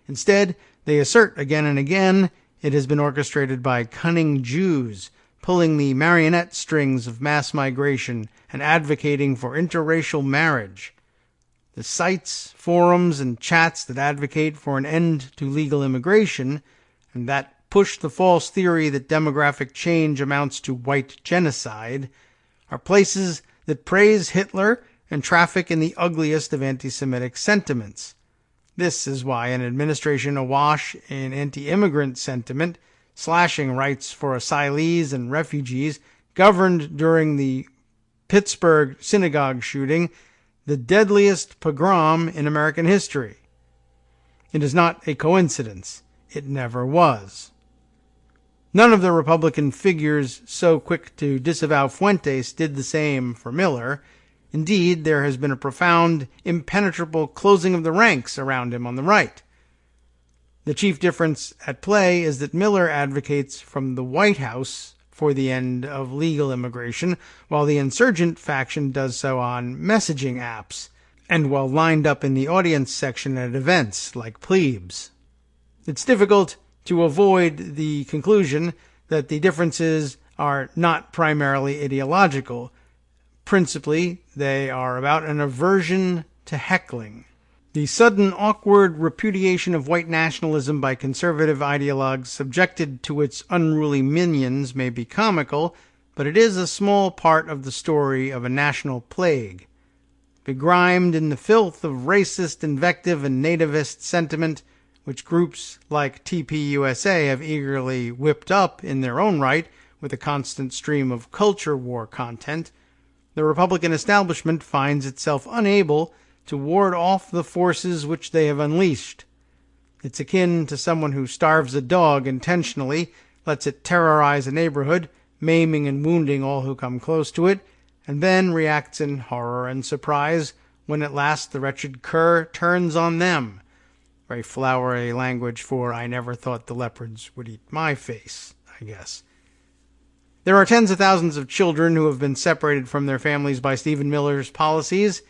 Instead, they assert again and again it has been orchestrated by cunning Jews, pulling the marionette strings of mass migration and advocating for interracial marriage. The sites, forums, and chats that advocate for an end to legal immigration, and that push the false theory that demographic change amounts to white genocide, are places that praise Hitler and traffic in the ugliest of anti-Semitic sentiments. This is why an administration awash in anti-immigrant sentiment, slashing rights for asylees and refugees, governed during the Pittsburgh synagogue shooting the deadliest pogrom in American history. It is not a coincidence. It never was. None of the Republican figures so quick to disavow Fuentes did the same for Miller. Indeed, there has been a profound, impenetrable closing of the ranks around him on the right. The chief difference at play is that Miller advocates from the White House for the end of legal immigration, while the insurgent faction does so on messaging apps, and while lined up in the audience section at events like plebes. It's difficult to avoid the conclusion that the differences are not primarily ideological. Principally, they are about an aversion to heckling. The sudden awkward repudiation of white nationalism by conservative ideologues subjected to its unruly minions may be comical, but it is a small part of the story of a national plague. Begrimed in the filth of racist invective and nativist sentiment, which groups like TPUSA have eagerly whipped up in their own right with a constant stream of culture war content, the Republican establishment finds itself unable to ward off the forces which they have unleashed. It's akin to someone who starves a dog intentionally, lets it terrorize a neighborhood, maiming and wounding all who come close to it, and then reacts in horror and surprise when at last the wretched cur turns on them. Very flowery language for I never thought the leopards would eat my face, I guess. There are tens of thousands of children who have been separated from their families by Stephen Miller's policies.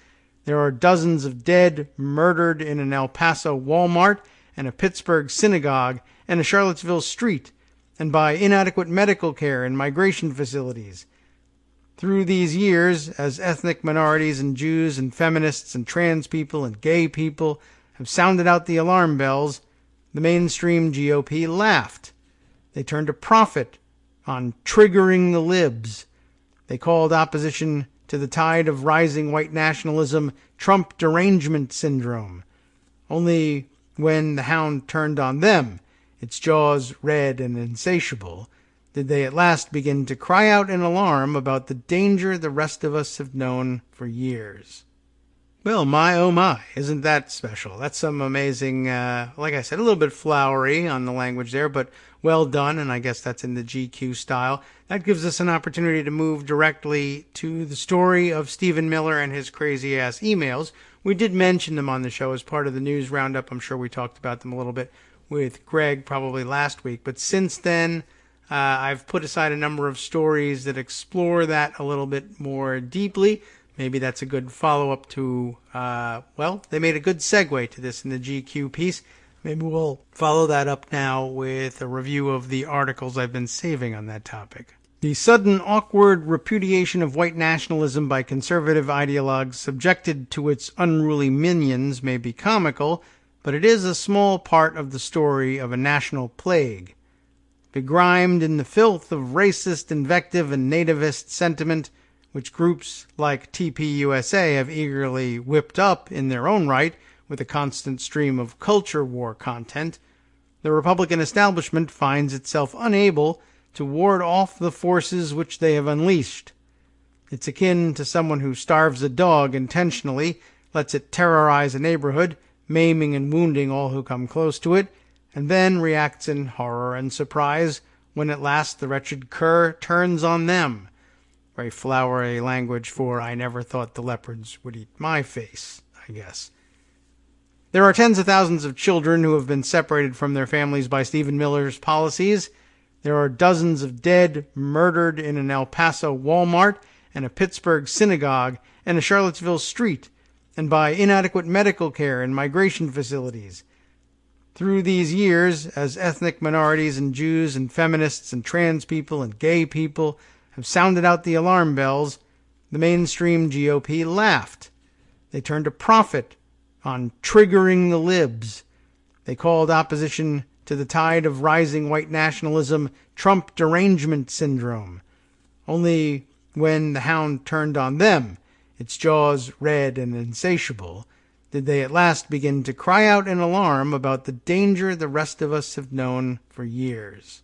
There are dozens of dead, murdered in an El Paso Walmart and a Pittsburgh synagogue and a Charlottesville street, and by inadequate medical care in migration facilities. Through these years, as ethnic minorities and Jews and feminists and trans people and gay people have sounded out the alarm bells, the mainstream GOP laughed. They turned a profit on triggering the libs. They called opposition to the tide of rising white nationalism Trump derangement syndrome. Only when the hound turned on them, its jaws red and insatiable, did they at last begin to cry out in alarm about the danger the rest of us have known for years. Well, my oh my, isn't that special? That's some amazing, like I said, a little bit flowery on the language there, but well done, and I guess that's in the GQ style. That gives us an opportunity to move directly to the story of Stephen Miller and his crazy-ass emails. We did mention them on the show as part of the news roundup. I'm sure we talked about them a little bit with Greg probably last week, but since then, I've put aside a number of stories that explore that a little bit more deeply. Maybe that's a good follow-up to, they made a good segue to this in the GQ piece. Maybe we'll follow that up now with a review of the articles I've been saving on that topic. The sudden awkward repudiation of white nationalism by conservative ideologues subjected to its unruly minions may be comical, but it is a small part of the story of a national plague. Begrimed in the filth of racist invective and nativist sentiment, which groups like TPUSA have eagerly whipped up in their own right with a constant stream of culture war content, the Republican establishment finds itself unable to ward off the forces which they have unleashed. It's akin to someone who starves a dog intentionally, lets it terrorize a neighborhood, maiming and wounding all who come close to it, and then reacts in horror and surprise when at last the wretched cur turns on them. Very flowery language for "I never thought the leopards would eat my face," I guess. There are tens of thousands of children who have been separated from their families by Stephen Miller's policies. There are dozens of dead, murdered in an El Paso Walmart and a Pittsburgh synagogue and a Charlottesville street, and by inadequate medical care in migration facilities. Through these years, as ethnic minorities and Jews and feminists and trans people and gay people have sounded out the alarm bells, the mainstream GOP laughed. They turned a profit on triggering the libs. They called opposition to the tide of rising white nationalism Trump derangement syndrome. Only when the hound turned on them, its jaws red and insatiable, did they at last begin to cry out in alarm about the danger the rest of us have known for years.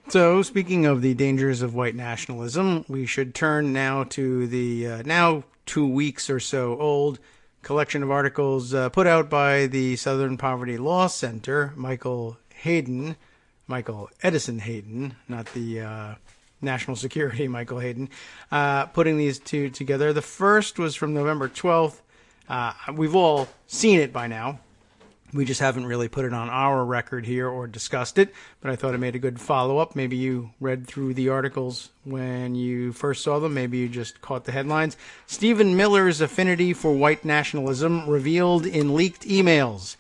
So, speaking of the dangers of white nationalism, we should turn now to the now 2 weeks or so old collection of articles put out by the Southern Poverty Law Center, Michael Edison Hayden, not the National Security Michael Hayden, putting these two together. The first was from November 12th. We've all seen it by now. We just haven't really put it on our record here or discussed it, but I thought it made a good follow-up. Maybe you read through the articles when you first saw them. Maybe you just caught the headlines. Stephen Miller's affinity for white nationalism revealed in leaked emails.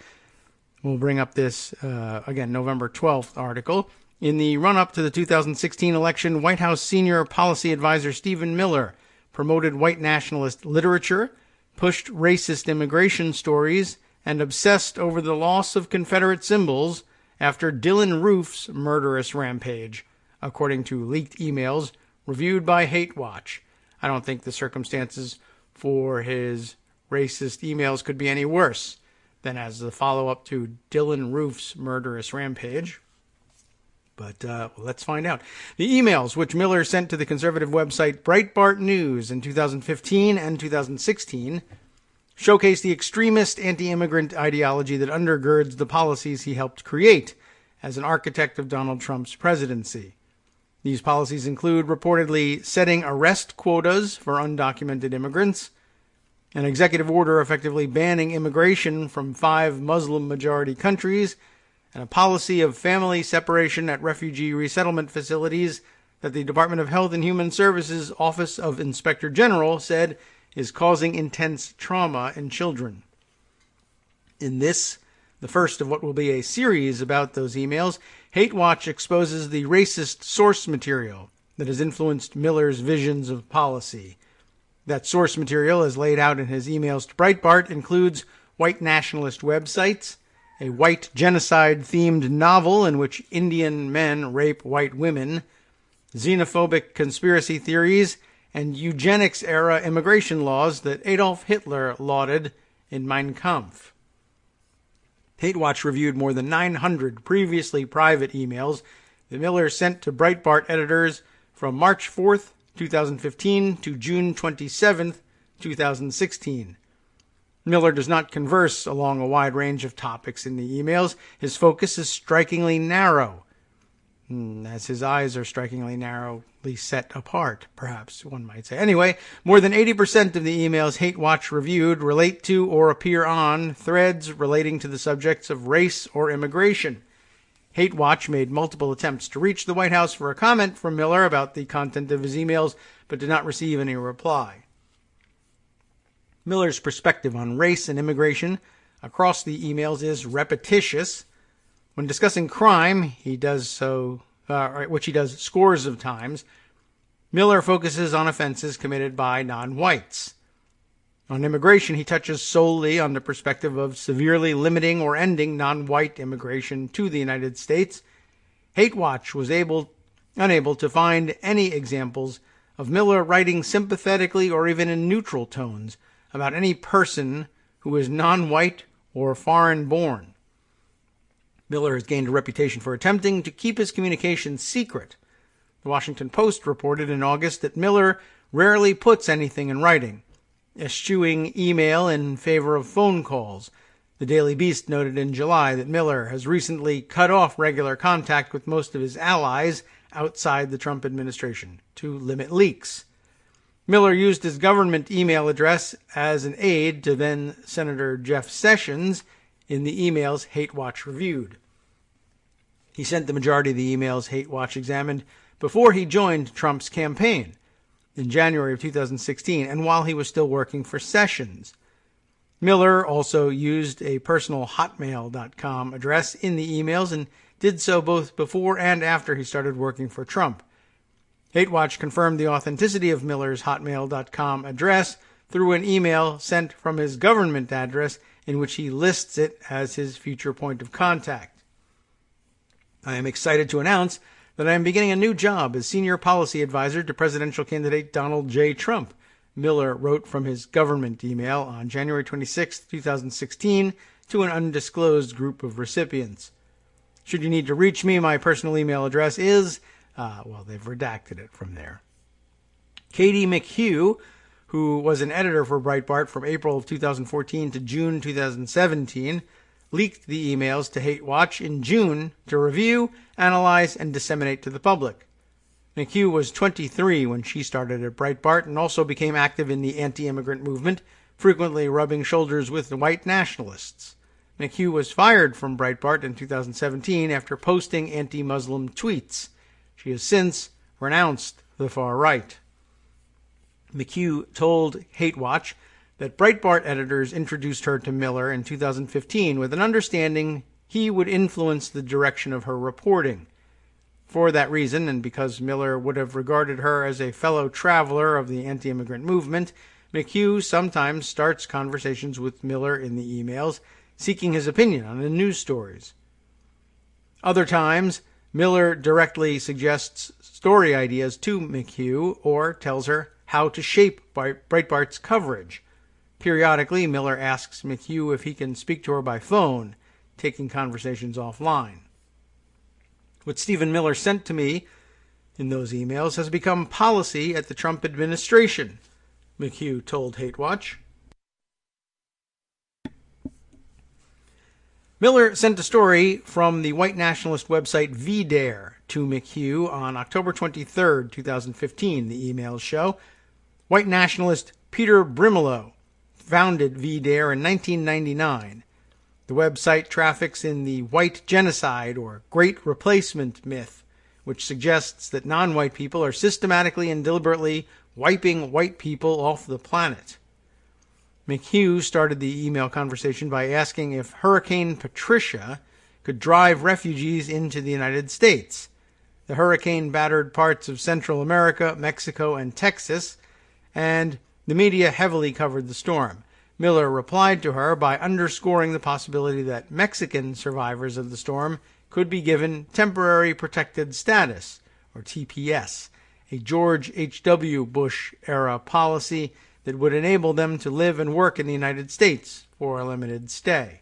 We'll bring up this, again, November 12th article. In the run-up to the 2016 election, White House senior policy advisor Stephen Miller promoted white nationalist literature, pushed racist immigration stories, and obsessed over the loss of Confederate symbols after Dylan Roof's murderous rampage, according to leaked emails reviewed by Hate Watch. I don't think the circumstances for his racist emails could be any worse than as the follow-up to Dylan Roof's murderous rampage. But let's find out. The emails, which Miller sent to the conservative website Breitbart News in 2015 and 2016, showcase the extremist anti-immigrant ideology that undergirds the policies he helped create as an architect of Donald Trump's presidency. These policies include reportedly setting arrest quotas for undocumented immigrants, an executive order effectively banning immigration from 5 Muslim-majority countries, and a policy of family separation at refugee resettlement facilities that the Department of Health and Human Services Office of Inspector General said is causing intense trauma in children. In this, the first of what will be a series about those emails, Hate Watch exposes the racist source material that has influenced Miller's visions of policy. That source material, as laid out in his emails to Breitbart, includes white nationalist websites, a white genocide-themed novel in which Indian men rape white women, xenophobic conspiracy theories, and eugenics-era immigration laws that Adolf Hitler lauded in Mein Kampf. Hate Watch reviewed more than 900 previously private emails that Miller sent to Breitbart editors from March 4th, 2015 to June 27th, 2016. Miller does not converse along a wide range of topics in the emails. His focus is strikingly narrow, as his eyes are strikingly narrowly set apart, perhaps one might say. Anyway, more than 80% of the emails Hate Watch reviewed relate to or appear on threads relating to the subjects of race or immigration. Hate Watch made multiple attempts to reach the White House for a comment from Miller about the content of his emails, but did not receive any reply. Miller's perspective on race and immigration across the emails is repetitious. When discussing crime, he does so, which he does scores of times, Miller focuses on offenses committed by non-whites. On immigration, he touches solely on the perspective of severely limiting or ending non-white immigration to the United States. Hate Watch was unable to find any examples of Miller writing sympathetically or even in neutral tones about any person who is non-white or foreign-born. Miller has gained a reputation for attempting to keep his communications secret. The Washington Post reported in August that Miller rarely puts anything in writing, eschewing email in favor of phone calls. The Daily Beast noted in July that Miller has recently cut off regular contact with most of his allies outside the Trump administration to limit leaks. Miller used his government email address as an aide to then Senator Jeff Sessions in the emails Hate Watch reviewed. He sent the majority of the emails Hate Watch examined before he joined Trump's campaign in January of 2016 and while he was still working for Sessions. Miller also used a personal hotmail.com address in the emails and did so both before and after he started working for Trump. Hate Watch confirmed the authenticity of Miller's hotmail.com address through an email sent from his government address in which he lists it as his future point of contact. I am excited to announce that I am beginning a new job as senior policy advisor to presidential candidate Donald J. Trump, Miller wrote from his government email on January 26, 2016, to an undisclosed group of recipients. Should you need to reach me, my personal email address is, they've redacted it from there. Katie McHugh, who was an editor for Breitbart from April of 2014 to June 2017, leaked the emails to Hate Watch in June to review, analyze, and disseminate to the public. McHugh was 23 when she started at Breitbart and also became active in the anti-immigrant movement, frequently rubbing shoulders with the white nationalists. McHugh was fired from Breitbart in 2017 after posting anti-Muslim tweets. She has since renounced the far right. McHugh told Hate Watch that Breitbart editors introduced her to Miller in 2015 with an understanding he would influence the direction of her reporting. For that reason, and because Miller would have regarded her as a fellow traveler of the anti-immigrant movement, McHugh sometimes starts conversations with Miller in the emails, seeking his opinion on the news stories. Other times, Miller directly suggests story ideas to McHugh or tells her how to shape Breitbart's coverage. Periodically, Miller asks McHugh if he can speak to her by phone, taking conversations offline. What Stephen Miller sent to me in those emails has become policy at the Trump administration, McHugh told Hate Watch. Miller sent a story from the white nationalist website VDare to McHugh on October 23, 2015, the emails show. White nationalist Peter Brimelow founded VDare in 1999. The website traffics in the white genocide or great replacement myth, which suggests that non-white people are systematically and deliberately wiping white people off the planet. McHugh started the email conversation by asking if Hurricane Patricia could drive refugees into the United States. The hurricane battered parts of Central America, Mexico, and Texas, and the media heavily covered the storm. Miller replied to her by underscoring the possibility that Mexican survivors of the storm could be given temporary protected status, or TPS, a George H.W. Bush-era policy that would enable them to live and work in the United States for a limited stay.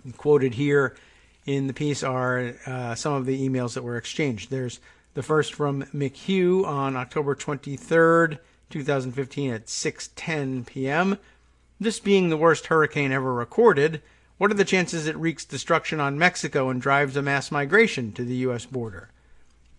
And quoted here in the piece are some of the emails that were exchanged. There's the first from McHugh on October 23rd, 2015 at 6:10 p.m. This being the worst hurricane ever recorded, what are the chances it wreaks destruction on Mexico and drives a mass migration to the U.S. border?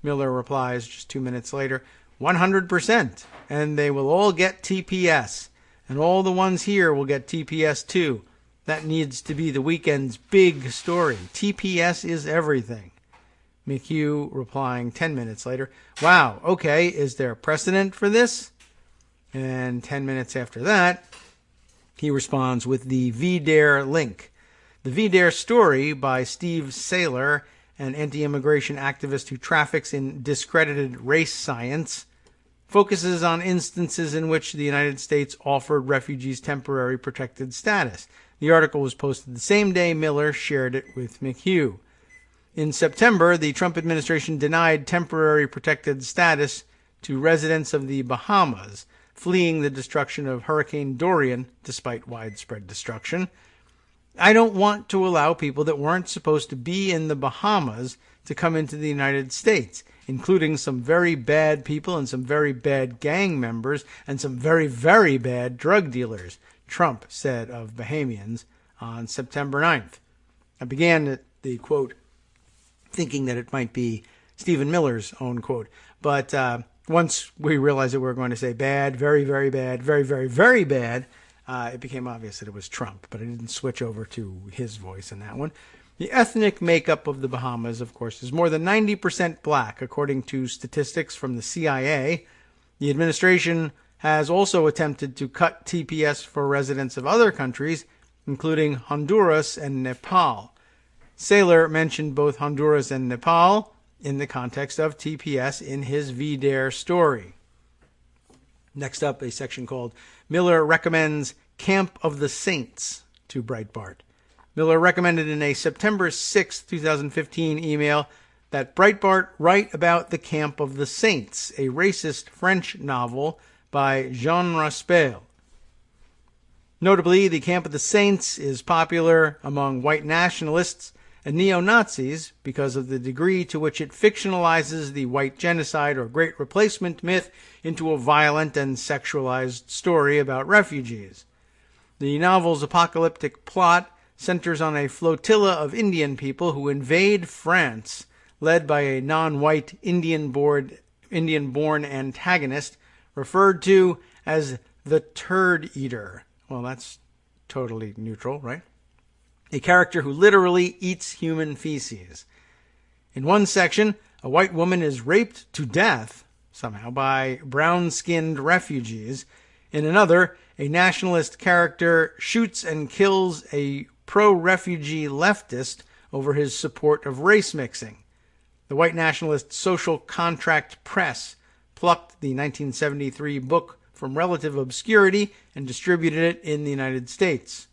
Miller replies just 2 minutes later, 100%, and they will all get TPS, and all the ones here will get TPS too. That needs to be the weekend's big story. TPS is everything. McHugh replying 10 minutes later, wow, okay, is there precedent for this? And 10 minutes after that, he responds with the VDare link. The VDare story by Steve Saylor, an anti-immigration activist who traffics in discredited race science, focuses on instances in which the United States offered refugees temporary protected status. The article was posted the same day Miller shared it with McHugh. In September, the Trump administration denied temporary protected status to residents of the Bahamas, fleeing the destruction of Hurricane Dorian, despite widespread destruction. I don't want to allow people that weren't supposed to be in the Bahamas to come into the United States, including some very bad people and some very bad gang members and some very, very bad drug dealers, Trump said of Bahamians on September 9th. I began the quote thinking that it might be Stephen Miller's own quote. But once we realized that we were going to say bad, very, very bad, very, very, very bad, it became obvious that it was Trump. But I didn't switch over to his voice in that one. The ethnic makeup of the Bahamas, of course, is more than 90% black, according to statistics from the CIA. The administration has also attempted to cut TPS for residents of other countries, including Honduras and Nepal. Saylor mentioned both Honduras and Nepal in the context of TPS in his VDare story. Next up, a section called Miller Recommends Camp of the Saints to Breitbart. Miller recommended in a September 6, 2015 email that Breitbart write about The Camp of the Saints, a racist French novel by Jean Raspail. Notably, The Camp of the Saints is popular among white nationalists and neo-Nazis because of the degree to which it fictionalizes the white genocide or Great Replacement myth into a violent and sexualized story about refugees. The novel's apocalyptic plot centers on a flotilla of Indian people who invade France, led by a non-white Indian-born antagonist referred to as the Turd Eater. Well, that's totally neutral, right? A character who literally eats human feces. In one section, a white woman is raped to death, somehow, by brown-skinned refugees. In another, a nationalist character shoots and kills a pro-refugee leftist over his support of race mixing. The white nationalist Social Contract Press plucked the 1973 book from relative obscurity and distributed it in the United States.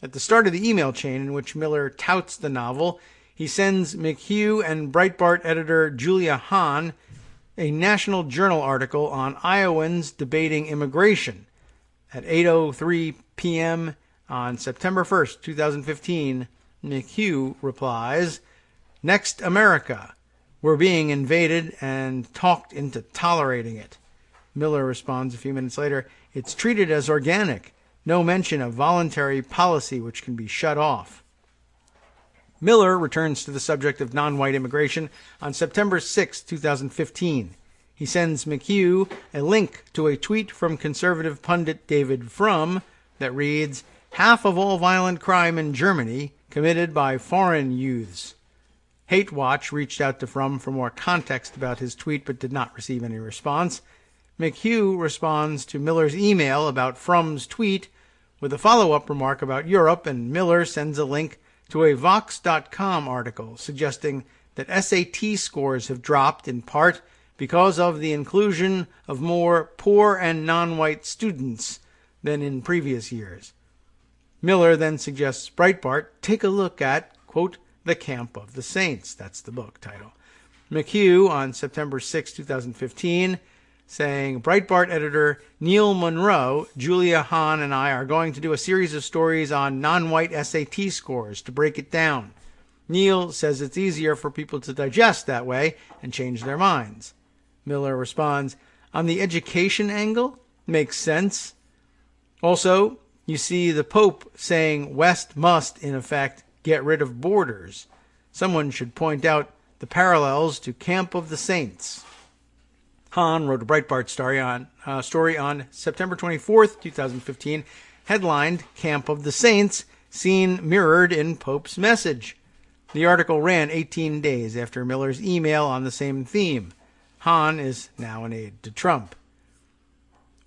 At the start of the email chain in which Miller touts the novel, he sends McHugh and Breitbart editor Julia Hahn a National Journal article on Iowans debating immigration. At 8:03 p.m. on September 1st, 2015, McHugh replies, "Next America. We're being invaded and talked into tolerating it." Miller responds a few minutes later, "It's treated as organic. No mention of voluntary policy which can be shut off." Miller returns to the subject of non-white immigration on September 6, 2015. He sends McHugh a link to a tweet from conservative pundit David Frum that reads, "Half of all violent crime in Germany committed by foreign youths." Hate Watch reached out to Frum for more context about his tweet but did not receive any response. McHugh responds to Miller's email about Frum's tweet with a follow-up remark about Europe, and Miller sends a link to a Vox.com article suggesting that SAT scores have dropped in part because of the inclusion of more poor and non-white students than in previous years. Miller then suggests Breitbart take a look at, quote, The Camp of the Saints. That's the book title. McHugh, on September 6, 2015, saying, Breitbart editor Neil Monroe, Julia Hahn, and I are going to do a series of stories on non-white SAT scores to break it down. Neil says it's easier for people to digest that way and change their minds. Miller responds, on the education angle, makes sense. Also, you see the Pope saying West must, in effect, get rid of borders. Someone should point out the parallels to Camp of the Saints. Hahn wrote a Breitbart story on September 24th, 2015, headlined Camp of the Saints, seen mirrored in Pope's message. The article ran 18 days after Miller's email on the same theme. Hahn is now an aide to Trump.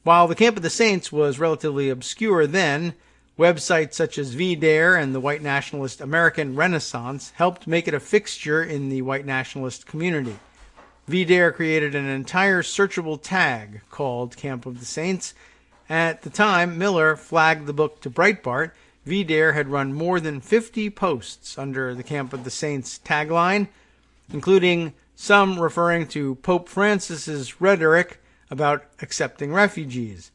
While the Camp of the Saints was relatively obscure then, websites such as VDare and the white nationalist American Renaissance helped make it a fixture in the white nationalist community. VDare created an entire searchable tag called Camp of the Saints. At the time Miller flagged the book to Breitbart, VDare had run more than 50 posts under the Camp of the Saints tagline, including some referring to Pope Francis's rhetoric about accepting refugees.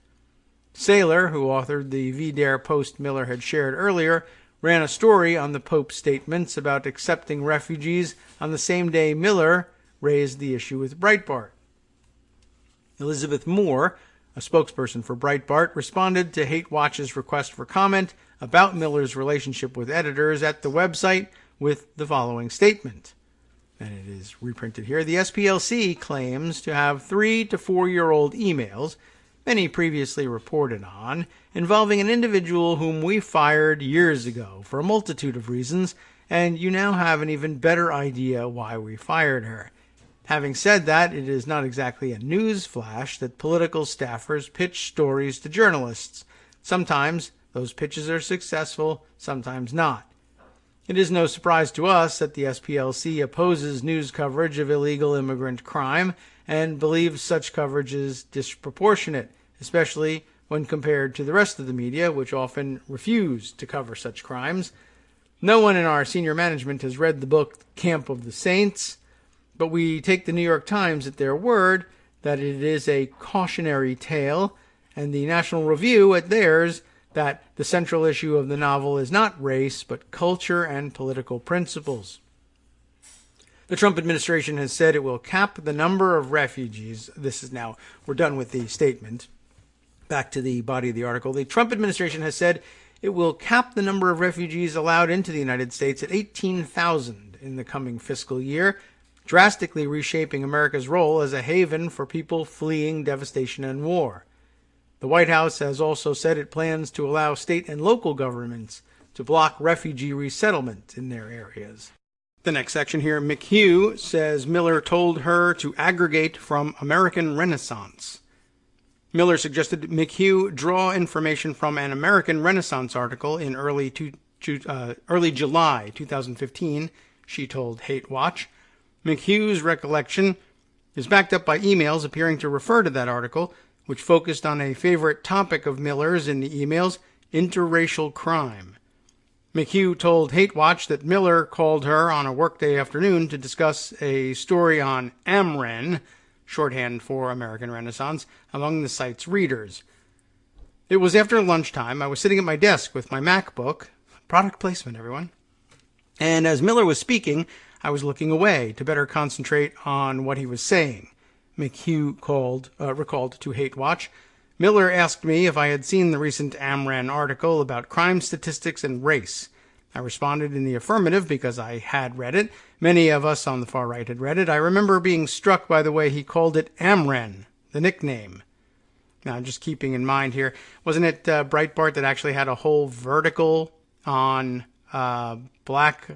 Saylor, who authored the VDare post Miller had shared earlier, ran a story on the Pope's statements about accepting refugees on the same day Miller raised the issue with Breitbart. Elizabeth Moore, A spokesperson for Breitbart responded to Hate Watch's request for comment about Miller's relationship with editors at the website with the following statement. And it is reprinted here. The SPLC claims to have 3 to 4-year-old emails, many previously reported on, involving an individual whom we fired years ago for a multitude of reasons, and you now have an even better idea why we fired her. Having said that, it is not exactly a news flash that political staffers pitch stories to journalists. Sometimes those pitches are successful, sometimes not. It is no surprise to us that the SPLC opposes news coverage of illegal immigrant crime and believes such coverage is disproportionate, especially when compared to the rest of the media, which often refuse to cover such crimes. No one in our senior management has read the book Camp of the Saints, but we take the New York Times at their word that it is a cautionary tale, and the National Review at theirs that the central issue of the novel is not race, but culture and political principles. The Trump administration has said it will cap the number of refugees. This is now, we're done with the statement. Back to the body of the article. The Trump administration has said it will cap the number of refugees allowed into the United States at 18,000 in the coming fiscal year, drastically reshaping America's role as a haven for people fleeing devastation and war. The White House has also said it plans to allow state and local governments to block refugee resettlement in their areas. The next section here, McHugh says Miller told her to aggregate from American Renaissance. Miller suggested McHugh draw information from an American Renaissance article in early July 2015, she told Hate Watch. McHugh's recollection is backed up by emails appearing to refer to that article, which focused on a favorite topic of Miller's in the emails, interracial crime. McHugh told Hate Watch that Miller called her on a workday afternoon to discuss a story on AmRen, shorthand for American Renaissance, among the site's readers. It was after lunchtime. I was sitting at my desk with my MacBook, product placement, everyone, and as Miller was speaking, I was looking away to better concentrate on what he was saying. McHugh recalled to Hate Watch. Miller asked me if I had seen the recent AmRen article about crime statistics and race. I responded in the affirmative because I had read it. Many of us on the far right had read it. I remember being struck by the way he called it AmRen, the nickname. Now, just keeping in mind here, wasn't it Breitbart that actually had a whole vertical on black...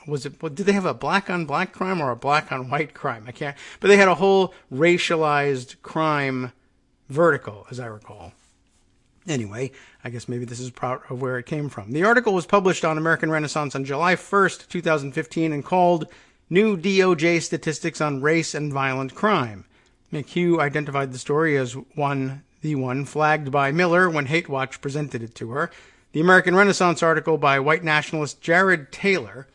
did they have a black on black crime or a black on white crime? I can't, but they had a whole racialized crime vertical, as I recall. Anyway, I guess maybe this is part of where it came from. The article was published on American Renaissance on July 1st, 2015, and called New DOJ Statistics on Race and Violent Crime. McHugh identified the story as the one flagged by Miller when Hate Watch presented it to her. The American Renaissance article by white nationalist Jared Taylor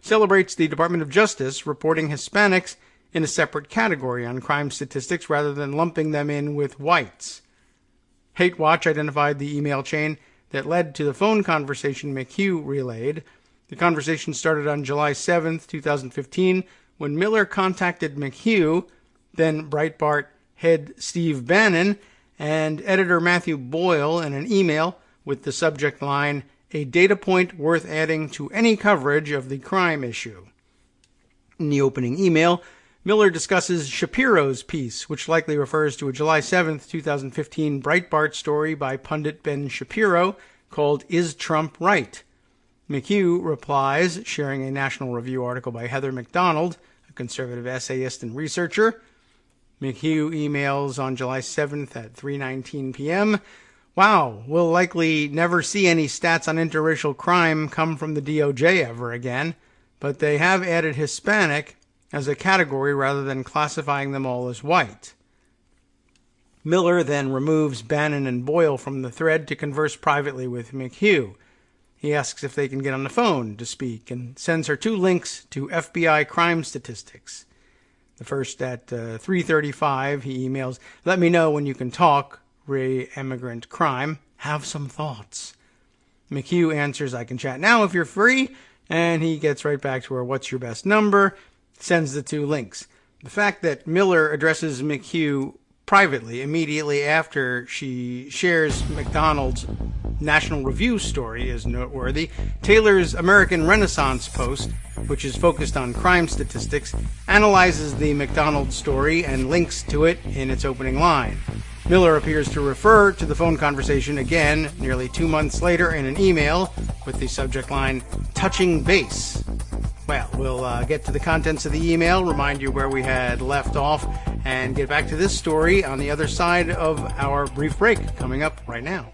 celebrates the Department of Justice reporting Hispanics in a separate category on crime statistics rather than lumping them in with whites. Hate Watch identified the email chain that led to the phone conversation McHugh relayed. The conversation started on July 7th, 2015, when Miller contacted McHugh, then Breitbart head Steve Bannon, and editor Matthew Boyle in an email with the subject line, "A data point worth adding to any coverage of the crime issue." In the opening email, Miller discusses Shapiro's piece, which likely refers to a July 7th, 2015 Breitbart story by pundit Ben Shapiro called Is Trump Right? McHugh replies, sharing a National Review article by Heather McDonald, a conservative essayist and researcher. McHugh emails on July 7th at 3:19 p.m., "Wow, we'll likely never see any stats on interracial crime come from the DOJ ever again, but they have added Hispanic as a category rather than classifying them all as white." Miller then removes Bannon and Boyle from the thread to converse privately with McHugh. He asks if they can get on the phone to speak and sends her 2 links to FBI crime statistics. The first at 3:35, he emails, "Let me know when you can talk, re-immigrant crime. Have some thoughts." McHugh answers, "I can chat now if you're free," and he gets right back to her, "What's your best number?" Sends the 2 links. The fact that Miller addresses McHugh privately immediately after she shares McDonald's National Review story is noteworthy. Taylor's American Renaissance post, which is focused on crime statistics, analyzes the McDonald's story and links to it in its opening line. Miller appears to refer to the phone conversation again nearly 2 months later in an email with the subject line, "Touching Base." Well, we'll get to the contents of the email, remind you where we had left off, and get back to this story on the other side of our brief break coming up right now.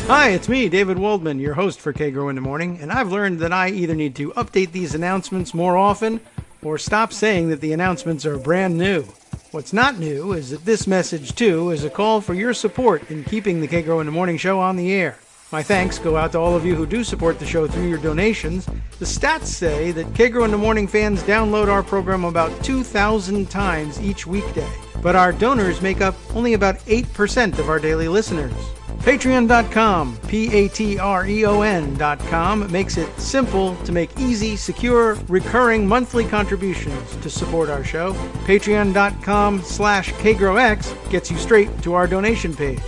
Hi, it's me, David Waldman, your host for Kagro in the Morning, and I've learned that I either need to update these announcements more often or stop saying that the announcements are brand new. What's not new is that this message, too, is a call for your support in keeping the Kagro in the Morning show on the air. My thanks go out to all of you who do support the show through your donations. The stats say that Kagro in the Morning fans download our program about 2,000 times each weekday, but our donors make up only about 8% of our daily listeners. Patreon.com, Patreon.com, makes it simple to make easy, secure, recurring monthly contributions to support our show. Patreon.com/KagroX gets you straight to our donation page.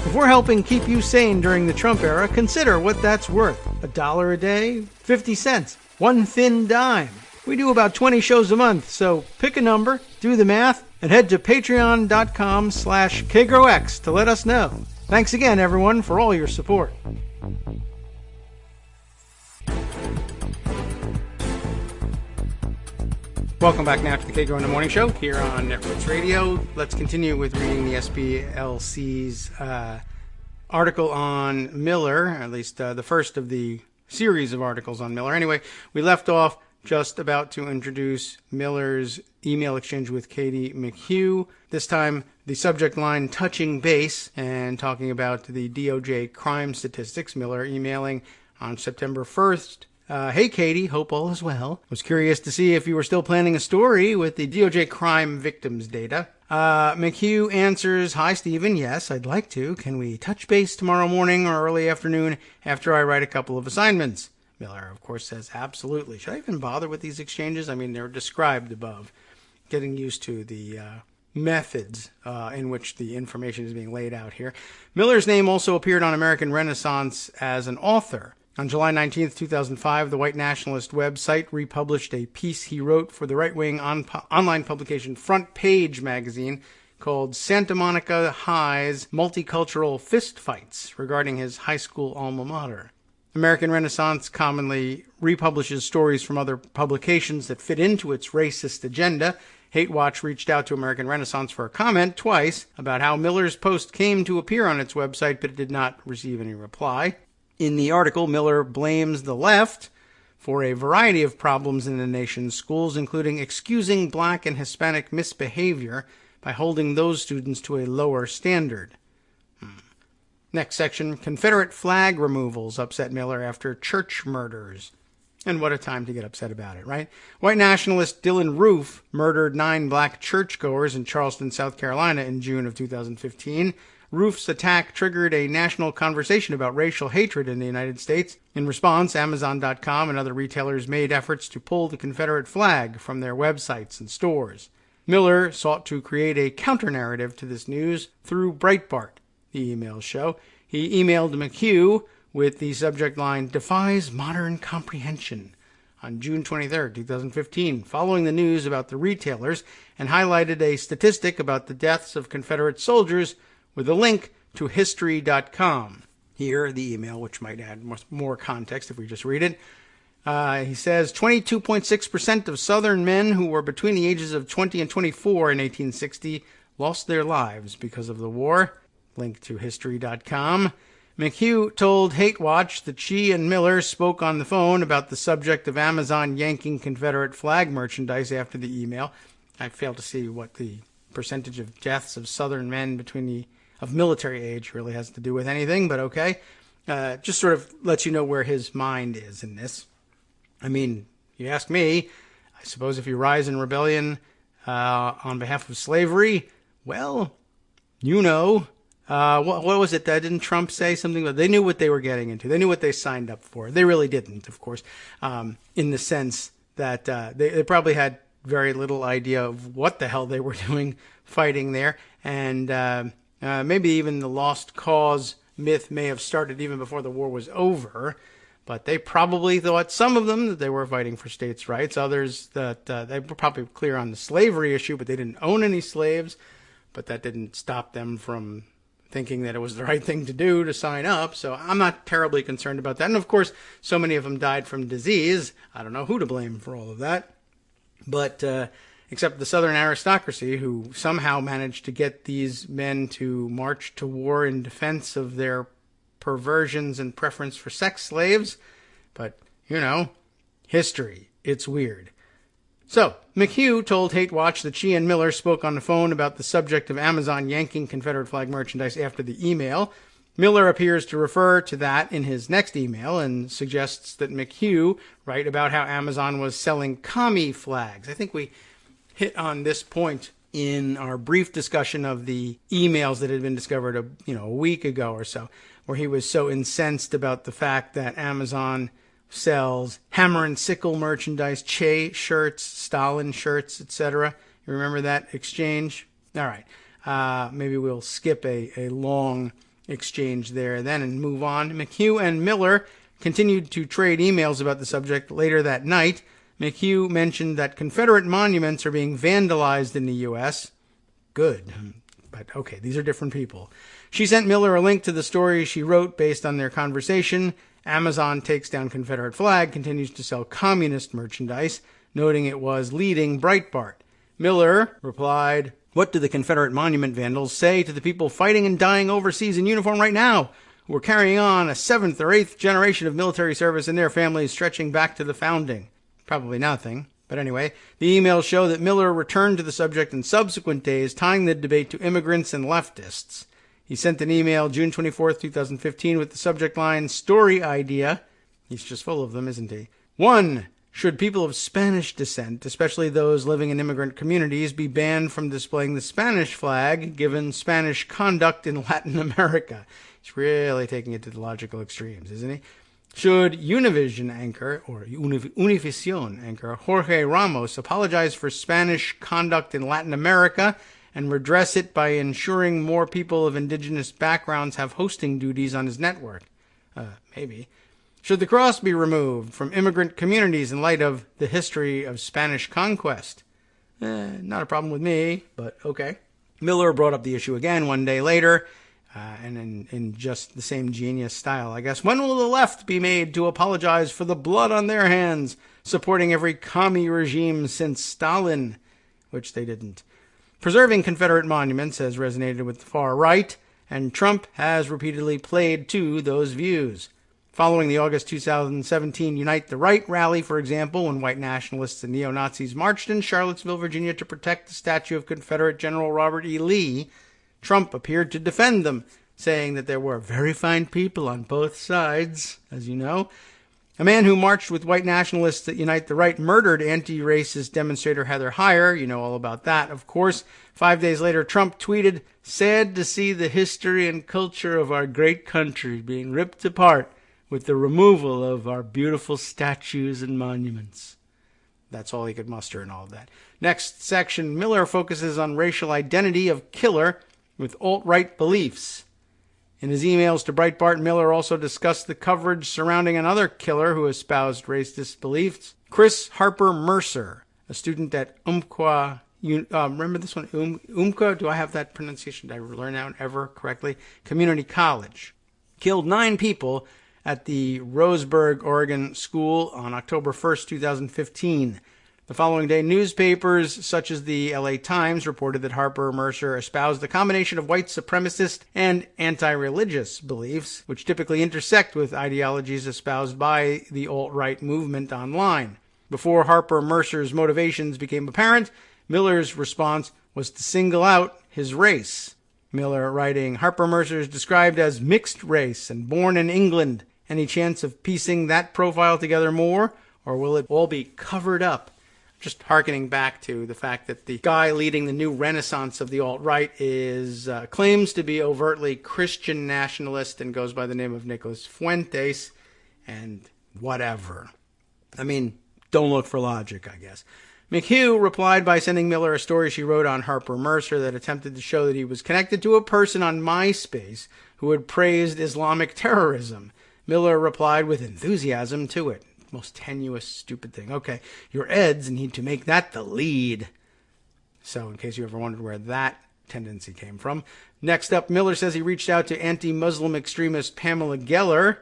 If we're helping keep you sane during the Trump era, consider what that's worth. $1 a day? 50 cents? One thin dime? We do about 20 shows a month, so pick a number, do the math, and head to patreon.com/KagroX to let us know. Thanks again, everyone, for all your support. Welcome back now to the Kagro in the Morning Show here on Networks Radio. Let's continue with reading the SPLC's article on Miller, at least the first of the series of articles on Miller. Anyway, we left off just about to introduce Miller's email exchange with Katie McHugh. This time, the subject line, "Touching Base," and talking about the DOJ crime statistics. Miller emailing on September 1st. Hey, Katie, hope all is well. Was curious to see if you were still planning a story with the DOJ crime victims data. McHugh answers, "Hi, Stephen. Yes, I'd like to. Can we touch base tomorrow morning or early afternoon after I write a couple of assignments?" Miller, of course, says, "Absolutely. Should I even bother with these exchanges? I mean, they're described above. Getting used to the methods in which the information is being laid out here." Miller's name also appeared on American Renaissance as an author. On July 19th, 2005, the white nationalist website republished a piece he wrote for the right-wing online publication Front Page magazine called "Santa Monica High's Multicultural Fistfights" regarding his high school alma mater. American Renaissance commonly republishes stories from other publications that fit into its racist agenda. Hate Watch reached out to American Renaissance for a comment twice about how Miller's post came to appear on its website, but it did not receive any reply. In the article, Miller blames the left for a variety of problems in the nation's schools, including excusing black and Hispanic misbehavior by holding those students to a lower standard. Next section, Confederate flag removals upset Miller after church murders. And what a time to get upset about it, right? White nationalist Dylan Roof murdered 9 black churchgoers in Charleston, South Carolina in June of 2015. Roof's attack triggered a national conversation about racial hatred in the United States. In response, Amazon.com and other retailers made efforts to pull the Confederate flag from their websites and stores. Miller sought to create a counter-narrative to this news through Breitbart, the emails show. He emailed McHugh with the subject line, "Defies Modern Comprehension," on June 23rd, 2015, following the news about the retailers, and highlighted a statistic about the deaths of Confederate soldiers with a link to history.com. Here, the email, which might add more context if we just read it. He says, 22.6% of Southern men who were between the ages of 20 and 24 in 1860 lost their lives because of the war. Link to history.com. McHugh told Hate Watch that she and Miller spoke on the phone about the subject of Amazon yanking Confederate flag merchandise after the email. I fail to see what the percentage of deaths of Southern men of military age really has to do with anything, but okay. Just sort of lets you know where his mind is in this. I mean, you ask me, I suppose if you rise in rebellion on behalf of slavery, well, you know, what was it? Didn't Trump say something about they knew what they were getting into? They knew what they signed up for. They really didn't, of course, in the sense that they probably had very little idea of what the hell they were doing fighting there. And maybe even the lost cause myth may have started even before the war was over. But they probably thought, some of them, that they were fighting for states' rights. Others that they were probably clear on the slavery issue, but they didn't own any slaves. But that didn't stop them from thinking that it was the right thing to do to sign up. So I'm not terribly concerned about that. And of course, so many of them died from disease. I don't know who to blame for all of that. But except the Southern aristocracy, who somehow managed to get these men to march to war in defense of their perversions and preference for sex slaves. But, history. It's weird. So, McHugh told Hate Watch that she and Miller spoke on the phone about the subject of Amazon yanking Confederate flag merchandise after the email. Miller appears to refer to that in his next email and suggests that McHugh write about how Amazon was selling commie flags. I think we hit on this point in our brief discussion of the emails that had been discovered a week ago or so, where he was so incensed about the fact that Amazon sells hammer and sickle merchandise, Che shirts, Stalin shirts, etc. You remember that exchange? All right. Maybe we'll skip a long exchange there then and move on. McHugh and Miller continued to trade emails about the subject later that night. McHugh mentioned that Confederate monuments are being vandalized in the U.S. Good. But okay, these are different people. She sent Miller a link to the story she wrote based on their conversation. Amazon takes down Confederate flag, continues to sell communist merchandise, noting it was leading Breitbart. Miller replied, "What do the Confederate monument vandals say to the people fighting and dying overseas in uniform right now, who are carrying on a 7th or 8th generation of military service in their families stretching back to the founding?" Probably nothing. But anyway, the emails show that Miller returned to the subject in subsequent days, tying the debate to immigrants and leftists. He sent an email June 24th, 2015 with the subject line, "Story idea." He's just full of them, isn't he? 1. Should people of Spanish descent, especially those living in immigrant communities, be banned from displaying the Spanish flag, given Spanish conduct in Latin America? He's really taking it to the logical extremes, isn't he? Should Univision anchor, or Univision anchor, Jorge Ramos apologize for Spanish conduct in Latin America and redress it by ensuring more people of indigenous backgrounds have hosting duties on his network? Maybe. Should the cross be removed from immigrant communities in light of the history of Spanish conquest? Not a problem with me, but okay. Miller brought up the issue again one day later, and in just the same genius style, I guess. When will the left be made to apologize for the blood on their hands, supporting every commie regime since Stalin? Which they didn't. Preserving Confederate monuments has resonated with the far right, and Trump has repeatedly played to those views. Following the August 2017 Unite the Right rally, for example, when white nationalists and neo-Nazis marched in Charlottesville, Virginia to protect the statue of Confederate General Robert E. Lee, Trump appeared to defend them, saying that there were very fine people on both sides, as you know. A man who marched with white nationalists at Unite the Right murdered anti-racist demonstrator Heather Heyer. You know all about that, of course. 5 days later, Trump tweeted, "Sad to see the history and culture of our great country being ripped apart with the removal of our beautiful statues and monuments." That's all he could muster in all of that. Next section, Miller focuses on racial identity of killer with alt-right beliefs. In his emails to Breitbart, Miller also discussed the coverage surrounding another killer who espoused racist beliefs, Chris Harper Mercer, a student at Umpqua. Remember this one? Umpqua? Do I have that pronunciation? Did I learn that ever correctly? Community College. Killed 9 people at the Roseburg, Oregon school on October 1st, 2015. The following day, newspapers such as the LA Times reported that Harper Mercer espoused a combination of white supremacist and anti-religious beliefs, which typically intersect with ideologies espoused by the alt-right movement online. Before Harper Mercer's motivations became apparent, Miller's response was to single out his race. Miller writing, "Harper Mercer is described as mixed race and born in England. Any chance of piecing that profile together more, or will it all be covered up?" Just hearkening back to the fact that the guy leading the new renaissance of the alt-right is claims to be overtly Christian nationalist and goes by the name of Nicolas Fuentes, and whatever. I mean, don't look for logic, I guess. McHugh replied by sending Miller a story she wrote on Harper Mercer that attempted to show that he was connected to a person on MySpace who had praised Islamic terrorism. Miller replied with enthusiasm to it. Most tenuous, stupid thing. Okay, your eds need to make that the lead. So, in case you ever wondered where that tendency came from. Next up, Miller says he reached out to anti-Muslim extremist Pamela Geller.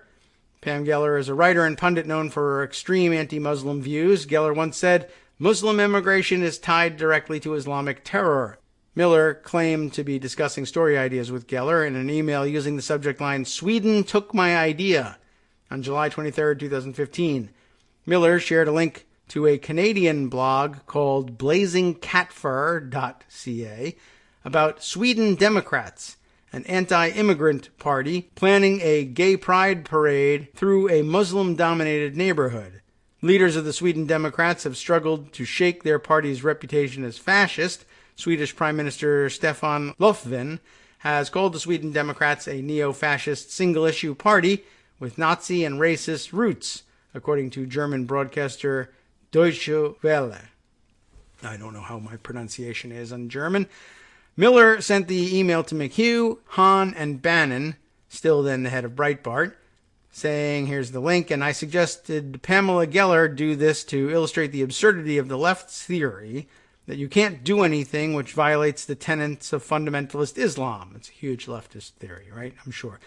Pam Geller is a writer and pundit known for her extreme anti-Muslim views. Geller once said, "Muslim immigration is tied directly to Islamic terror." Miller claimed to be discussing story ideas with Geller in an email using the subject line, "Sweden took my idea," on July 23, 2015. Miller shared a link to a Canadian blog called blazingcatfur.ca about Sweden Democrats, an anti-immigrant party, planning a gay pride parade through a Muslim-dominated neighborhood. Leaders of the Sweden Democrats have struggled to shake their party's reputation as fascist. Swedish Prime Minister Stefan Löfven has called the Sweden Democrats a neo-fascist single-issue party with Nazi and racist roots, according to German broadcaster Deutsche Welle. I don't know how my pronunciation is on German. Miller sent the email to McHugh, Hahn, and Bannon, still then the head of Breitbart, saying, here's the link, and I suggested Pamela Geller do this to illustrate the absurdity of the left's theory that you can't do anything which violates the tenets of fundamentalist Islam. It's a huge leftist theory, right? I'm sure.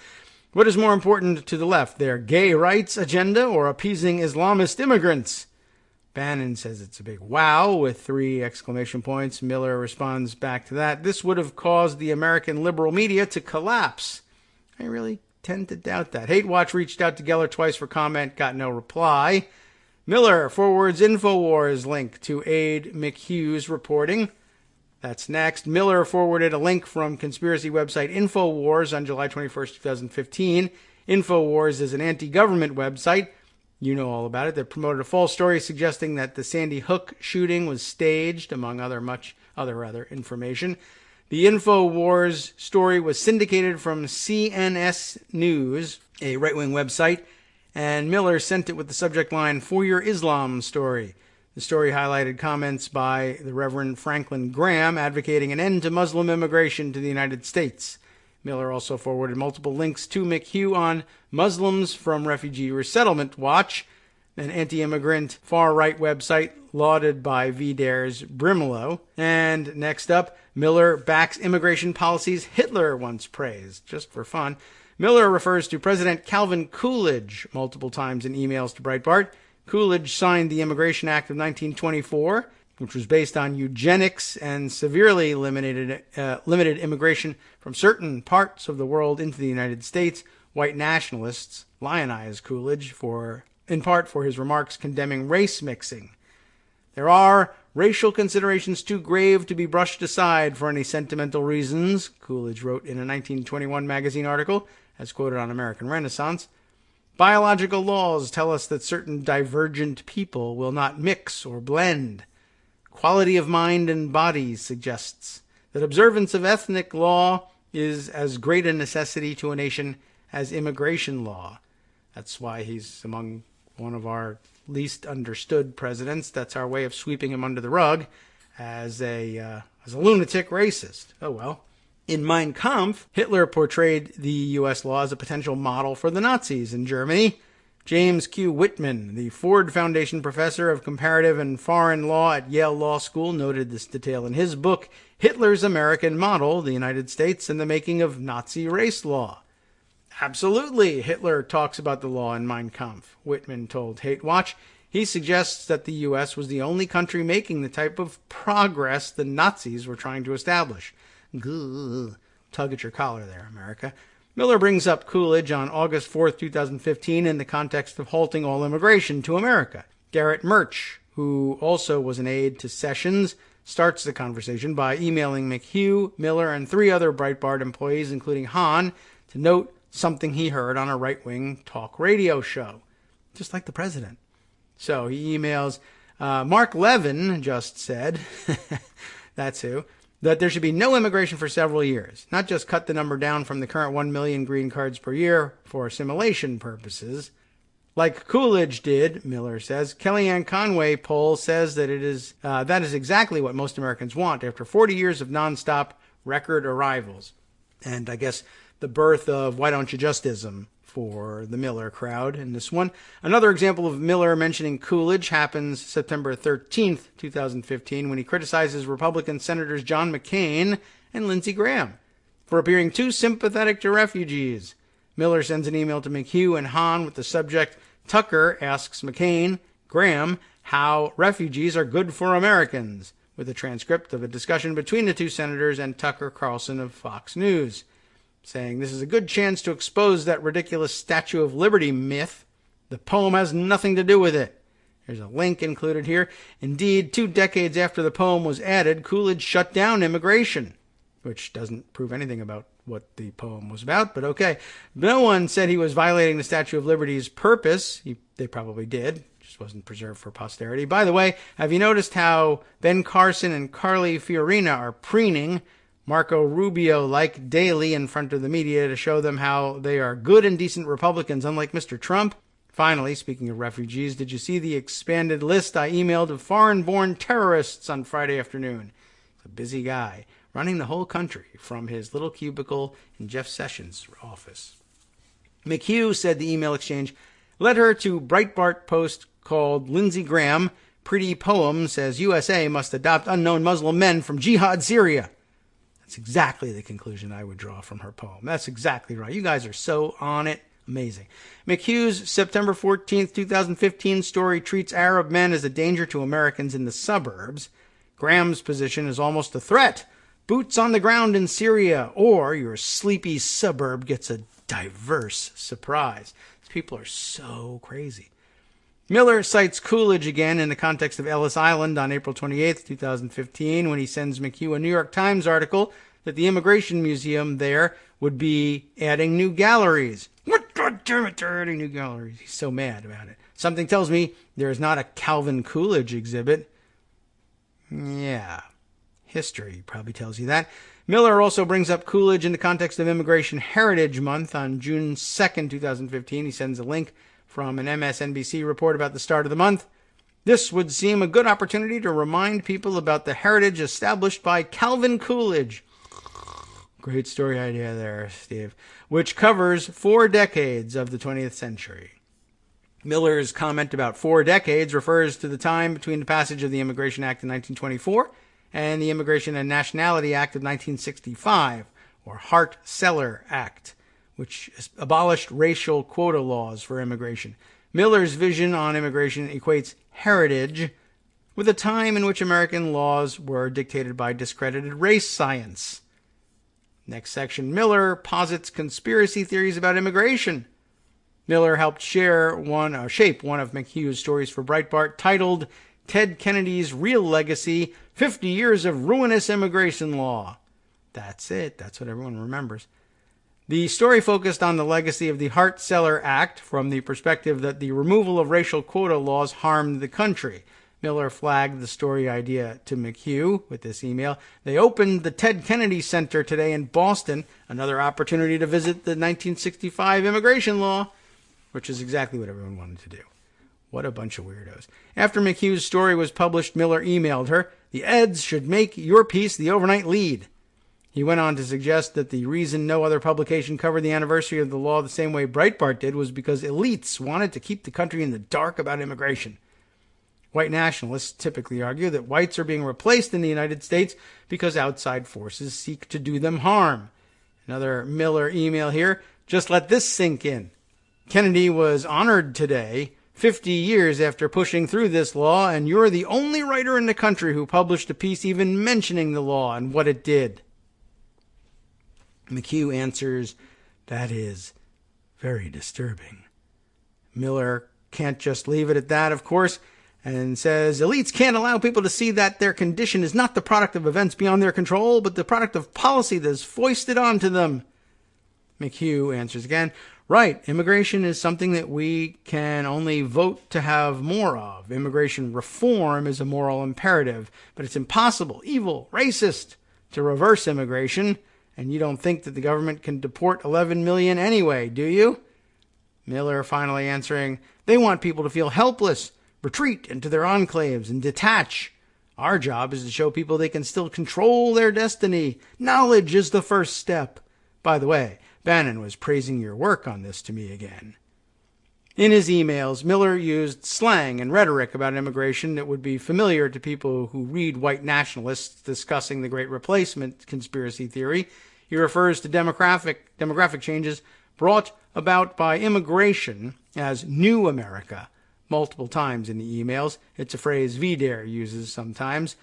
What is more important to the left, their gay rights agenda or appeasing Islamist immigrants? Bannon says it's a big wow with 3 exclamation points. Miller responds back to that. This would have caused the American liberal media to collapse. I really tend to doubt that. Hate Watch reached out to Geller twice for comment, got no reply. Miller forwards InfoWars link to aid McHugh's reporting. That's next. Miller forwarded a link from conspiracy website InfoWars on July 21st, 2015. InfoWars is an anti-government website. You know all about it. That promoted a false story suggesting that the Sandy Hook shooting was staged, among much other information. The InfoWars story was syndicated from CNS News, a right-wing website, and Miller sent it with the subject line, "For Your Islam Story." The story highlighted comments by the Reverend Franklin Graham advocating an end to Muslim immigration to the United States. Miller also forwarded multiple links to McHugh on Muslims from Refugee Resettlement Watch, an anti-immigrant far-right website lauded by VDare's Brimelow. And next up, Miller backs immigration policies Hitler once praised, just for fun. Miller refers to President Calvin Coolidge multiple times in emails to Breitbart. Coolidge signed the Immigration Act of 1924, which was based on eugenics and severely limited immigration from certain parts of the world into the United States. White nationalists lionize Coolidge in part for his remarks condemning race mixing. There are racial considerations too grave to be brushed aside for any sentimental reasons, Coolidge wrote in a 1921 magazine article, as quoted on American Renaissance. Biological laws tell us that certain divergent people will not mix or blend. Quality of mind and body suggests that observance of ethnic law is as great a necessity to a nation as immigration law. That's why he's among one of our least understood presidents. That's our way of sweeping him under the rug as a lunatic racist. Oh well. In Mein Kampf, Hitler portrayed the U.S. law as a potential model for the Nazis in Germany. James Q. Whitman, the Ford Foundation professor of comparative and foreign law at Yale Law School, noted this detail in his book, Hitler's American Model, the United States and the Making of Nazi Race Law. Absolutely, Hitler talks about the law in Mein Kampf, Whitman told Hate Watch. He suggests that the U.S. was the only country making the type of progress the Nazis were trying to establish. Gah, tug at your collar there, America. Miller brings up Coolidge on August 4th, 2015 in the context of halting all immigration to America. Garrett Murch, who also was an aide to Sessions, starts the conversation by emailing McHugh, Miller, and 3 other Breitbart employees, including Hahn, to note something he heard on a right-wing talk radio show, just like the president. So he emails, Mark Levin just said, that's who, that there should be no immigration for several years, not just cut the number down from the current 1 million green cards per year for assimilation purposes. Like Coolidge did, Miller says. Kellyanne Conway poll says that that is exactly what most Americans want after 40 years of nonstop record arrivals. And I guess the birth of why don't you justism for the Miller crowd in this one. Another example of Miller mentioning Coolidge happens September 13th, 2015, when he criticizes Republican Senators John McCain and Lindsey Graham for appearing too sympathetic to refugees. Miller sends an email to McHugh and Hahn with the subject, Tucker asks McCain, Graham, how refugees are good for Americans, with a transcript of a discussion between the two senators and Tucker Carlson of Fox News, saying this is a good chance to expose that ridiculous Statue of Liberty myth. The poem has nothing to do with it. There's a link included here. Indeed, 2 decades after the poem was added, Coolidge shut down immigration, which doesn't prove anything about what the poem was about, but okay. No one said he was violating the Statue of Liberty's purpose. They probably did. Just wasn't preserved for posterity. By the way, have you noticed how Ben Carson and Carly Fiorina are preening Marco Rubio-like daily in front of the media to show them how they are good and decent Republicans, unlike Mr. Trump? Finally, speaking of refugees, did you see the expanded list I emailed of foreign-born terrorists on Friday afternoon? He's a busy guy, running the whole country from his little cubicle in Jeff Sessions' office. McHugh said the email exchange led her to Breitbart post called Lindsey Graham, Pretty Poem says USA must adopt unknown Muslim men from Jihad Syria. That's exactly the conclusion I would draw from her poem. That's exactly right. You guys are so on it. Amazing. McHugh's September 14th, 2015 story treats Arab men as a danger to Americans in the suburbs. Graham's position is almost a threat. Boots on the ground in Syria, or your sleepy suburb gets a diverse surprise. These people are so crazy. Miller cites Coolidge again in the context of Ellis Island on April 28th, 2015, when he sends McHugh a New York Times article that the Immigration Museum there would be adding new galleries. What? God damn it, they're adding new galleries. He's so mad about it. Something tells me there is not a Calvin Coolidge exhibit. Yeah. History probably tells you that. Miller also brings up Coolidge in the context of Immigration Heritage Month on June 2nd, 2015. He sends a link from an MSNBC report about the start of the month. This would seem a good opportunity to remind people about the heritage established by Calvin Coolidge. Great story idea there, Steve. Which covers 4 decades of the 20th century. Miller's comment about 4 decades refers to the time between the passage of the Immigration Act in 1924 and the Immigration and Nationality Act of 1965, or Hart-Celler Act, which abolished racial quota laws for immigration. Miller's vision on immigration equates heritage with a time in which American laws were dictated by discredited race science. Next section, Miller posits conspiracy theories about immigration. Miller helped shape one of McHugh's stories for Breitbart titled Ted Kennedy's Real Legacy, 50 Years of Ruinous Immigration Law. That's it. That's what everyone remembers. The story focused on the legacy of the Hart-Celler Act from the perspective that the removal of racial quota laws harmed the country. Miller flagged the story idea to McHugh with this email. They opened the Ted Kennedy Center today in Boston, another opportunity to visit the 1965 immigration law, which is exactly what everyone wanted to do. What a bunch of weirdos. After McHugh's story was published, Miller emailed her, "The Eds should make your piece the overnight lead." He went on to suggest that the reason no other publication covered the anniversary of the law the same way Breitbart did was because elites wanted to keep the country in the dark about immigration. White nationalists typically argue that whites are being replaced in the United States because outside forces seek to do them harm. Another Miller email here. Just let this sink in. Kennedy was honored today, 50 years after pushing through this law, and you're the only writer in the country who published a piece even mentioning the law and what it did. McHugh answers, that is very disturbing. Miller can't just leave it at that, of course, and says, elites can't allow people to see that their condition is not the product of events beyond their control, but the product of policy that is foisted onto them. McHugh answers again, right, immigration is something that we can only vote to have more of. Immigration reform is a moral imperative, but it's impossible, evil, racist to reverse immigration. And you don't think that the government can deport 11 million anyway, do you? Miller finally answering, "They want people to feel helpless, retreat into their enclaves, and detach. Our job is to show people they can still control their destiny. Knowledge is the first step. By the way, Bannon was praising your work on this to me again." In his emails, Miller used slang and rhetoric about immigration that would be familiar to people who read white nationalists discussing the Great Replacement conspiracy theory. He refers to demographic changes brought about by immigration as New America multiple times in the emails. It's a phrase VDARE uses sometimes.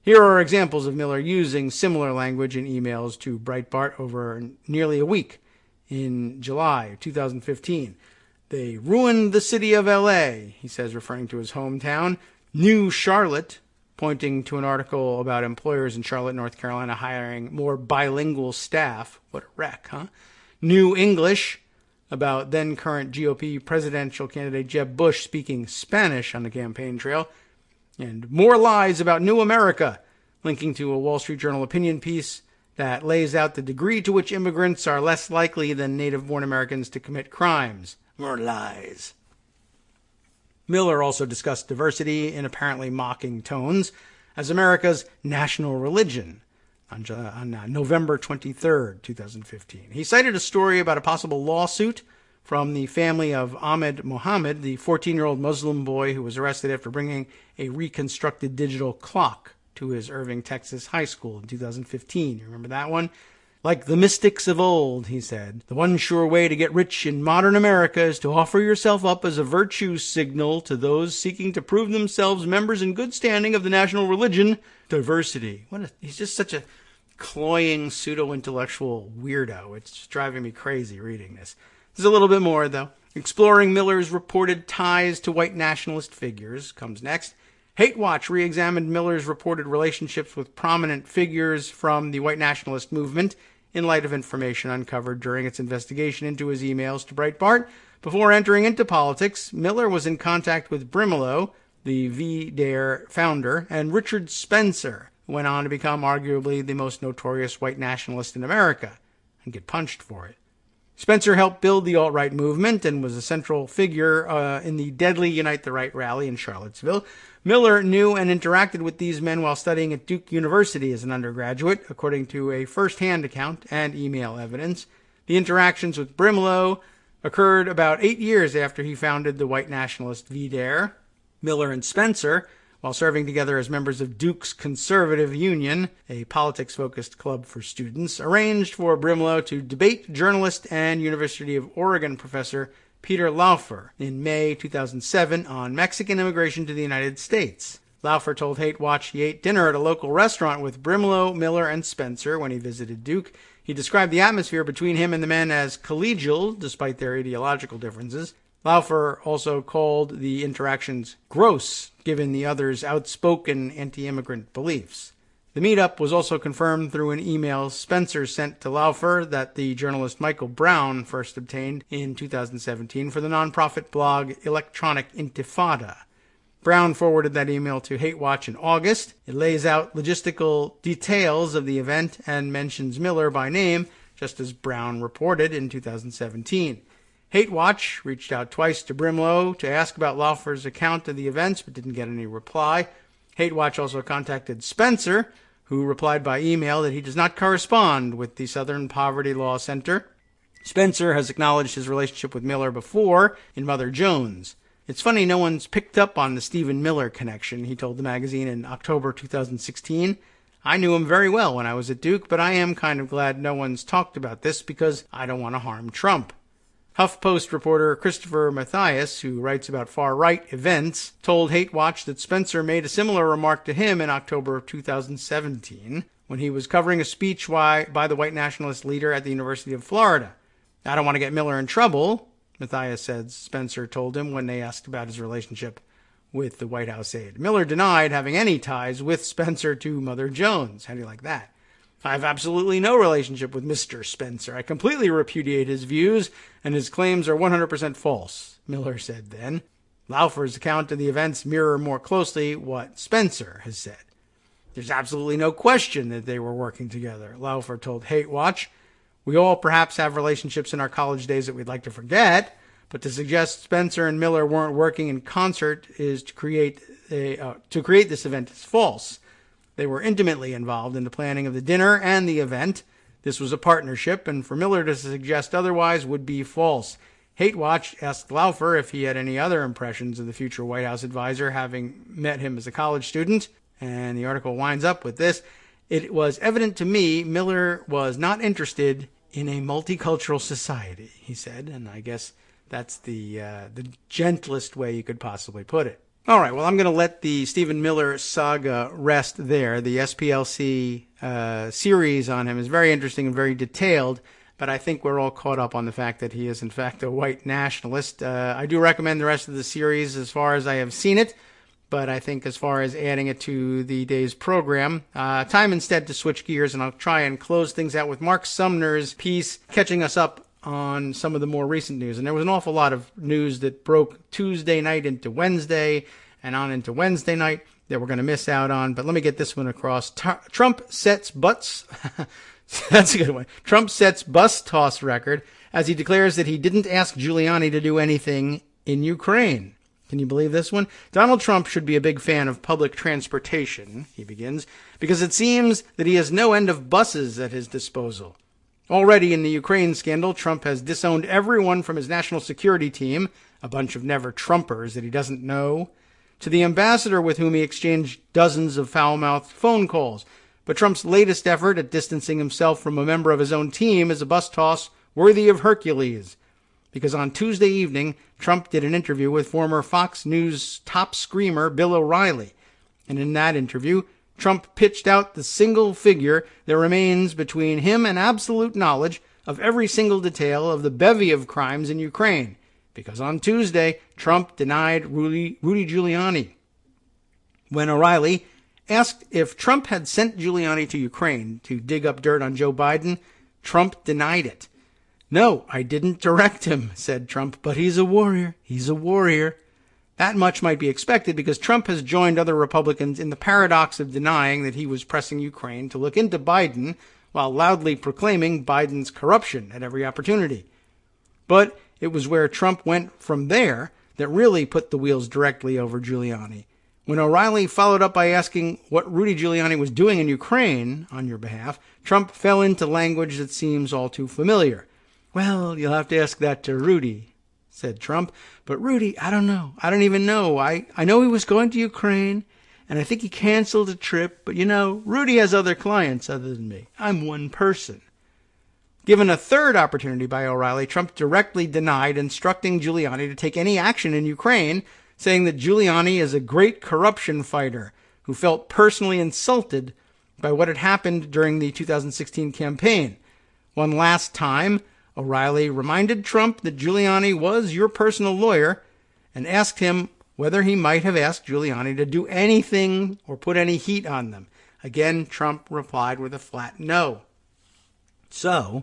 Here are examples of Miller using similar language in emails to Breitbart over nearly a week. In July 2015, "They ruined the city of L.A.," he says, referring to his hometown. "New Charlotte," pointing to an article about employers in Charlotte, North Carolina, hiring more bilingual staff. What a wreck, huh? "New English," about then-current GOP presidential candidate Jeb Bush speaking Spanish on the campaign trail. And "More lies about New America," linking to a Wall Street Journal opinion piece that lays out the degree to which immigrants are less likely than native-born Americans to commit crimes. More lies. Miller also discussed diversity in apparently mocking tones as America's national religion on November 23rd, 2015. He cited a story about a possible lawsuit from the family of Ahmed Mohammed, the 14-year-old Muslim boy who was arrested after bringing a reconstructed digital clock to his Irving, Texas high school in 2015. You remember that one? "Like the mystics of old," he said, "the one sure way to get rich in modern America is to offer yourself up as a virtue signal to those seeking to prove themselves members in good standing of the national religion, diversity." He's just such a cloying, pseudo-intellectual weirdo. It's just driving me crazy reading this. There's a little bit more, though. Exploring Miller's reported ties to white nationalist figures comes next. Hate Watch re-examined Miller's reported relationships with prominent figures from the white nationalist movement in light of information uncovered during its investigation into his emails to Breitbart. Before entering into politics, Miller was in contact with Brimelow, the VDARE founder, and Richard Spencer, who went on to become arguably the most notorious white nationalist in America and get punched for it. Spencer helped build the alt-right movement and was a central figure in the deadly Unite the Right rally in Charlottesville. Miller knew and interacted with these men while studying at Duke University as an undergraduate, according to a first-hand account and email evidence. The interactions with Brimelow occurred about 8 years after he founded the white nationalist VDARE. Miller and Spencer, while serving together as members of Duke's Conservative Union, a politics-focused club for students, arranged for Brimelow to debate journalist and University of Oregon professor Peter Laufer in May 2007 on Mexican immigration to the United States. Laufer told Hate Watch he ate dinner at a local restaurant with Brimelow, Miller, and Spencer when he visited Duke. He described the atmosphere between him and the men as collegial, despite their ideological differences. Laufer also called the interactions gross, given the others' outspoken anti-immigrant beliefs. The meetup was also confirmed through an email Spencer sent to Laufer that the journalist Michael Brown first obtained in 2017 for the nonprofit blog Electronic Intifada. Brown forwarded that email to Hate Watch in August. It lays out logistical details of the event and mentions Miller by name, just as Brown reported in 2017. Hate Watch reached out twice to Brimelow to ask about Laufer's account of the events, but didn't get any reply. Hate Watch also contacted Spencer, who replied by email that he does not correspond with the Southern Poverty Law Center. Spencer has acknowledged his relationship with Miller before in Mother Jones. "It's funny no one's picked up on the Stephen Miller connection," he told the magazine in October 2016. "I knew him very well when I was at Duke, but I am kind of glad no one's talked about this because I don't want to harm Trump." HuffPost reporter Christopher Mathias, who writes about far-right events, told Hate Watch that Spencer made a similar remark to him in October of 2017 when he was covering a speech by the white nationalist leader at the University of Florida. "I don't want to get Miller in trouble," Mathias said Spencer told him when they asked about his relationship with the White House aide. Miller denied having any ties with Spencer to Mother Jones. How do you like that? "I have absolutely no relationship with Mr. Spencer. I completely repudiate his views, and his claims are 100% false," Miller said then. Laufer's account of the events mirror more closely what Spencer has said. "There's absolutely no question that they were working together," Laufer told Hate Watch. "We all perhaps have relationships in our college days that we'd like to forget, But to suggest Spencer and Miller weren't working in concert is to create this event is false. They were intimately involved in the planning of the dinner and the event. This was a partnership, and for Miller to suggest otherwise would be false. Hate Watch asked Laufer if he had any other impressions of the future White House advisor, having met him as a college student. And the article winds up with this. It was evident to me Miller was not interested in a multicultural society, he said. And I guess that's the gentlest way you could possibly put it. All right, well, I'm going to let the Stephen Miller saga rest there. The SPLC series on him is very interesting and very detailed, but I think we're all caught up on the fact that he is, in fact, a white nationalist. I do recommend the rest of the series as far as I have seen it, but I think as far as adding it to the day's program, time instead to switch gears, and I'll try and close things out with Mark Sumner's piece catching us up on some of the more recent news. And there was an awful lot of news that broke Tuesday night into Wednesday and on into Wednesday night that we're going to miss out on. But let me get this one across. Trump sets butts. That's a good one. Trump sets bus toss record as he declares that he didn't ask Giuliani to do anything in Ukraine. Can you believe this one? Donald Trump should be a big fan of public transportation, he begins, because it seems that he has no end of buses at his disposal. Already in the Ukraine scandal, Trump has disowned everyone from his national security team, a bunch of never-Trumpers that he doesn't know, to the ambassador with whom he exchanged dozens of foul-mouthed phone calls. But Trump's latest effort at distancing himself from a member of his own team is a bus toss worthy of Hercules. Because on Tuesday evening, Trump did an interview with former Fox News top screamer Bill O'Reilly. And in that interview, Trump pitched out the single figure that remains between him and absolute knowledge of every single detail of the bevy of crimes in Ukraine. Because on Tuesday, Trump denied Rudy Giuliani. When O'Reilly asked if Trump had sent Giuliani to Ukraine to dig up dirt on Joe Biden, Trump denied it. "No, I didn't direct him," said Trump, "but he's a warrior. He's a warrior." That much might be expected because Trump has joined other Republicans in the paradox of denying that he was pressing Ukraine to look into Biden while loudly proclaiming Biden's corruption at every opportunity. But it was where Trump went from there that really put the wheels directly over Giuliani. When O'Reilly followed up by asking what Rudy Giuliani was doing in Ukraine on your behalf, Trump fell into language that seems all too familiar. "Well, you'll have to ask that to Rudy," said Trump. "But Rudy, I don't know. I don't even know. I know he was going to Ukraine, and I think he canceled a trip. But, Rudy has other clients other than me. I'm one person." Given a third opportunity by O'Reilly, Trump directly denied instructing Giuliani to take any action in Ukraine, saying that Giuliani is a great corruption fighter who felt personally insulted by what had happened during the 2016 campaign. One last time, O'Reilly reminded Trump that Giuliani was your personal lawyer and asked him whether he might have asked Giuliani to do anything or put any heat on them. Again, Trump replied with a flat no. So,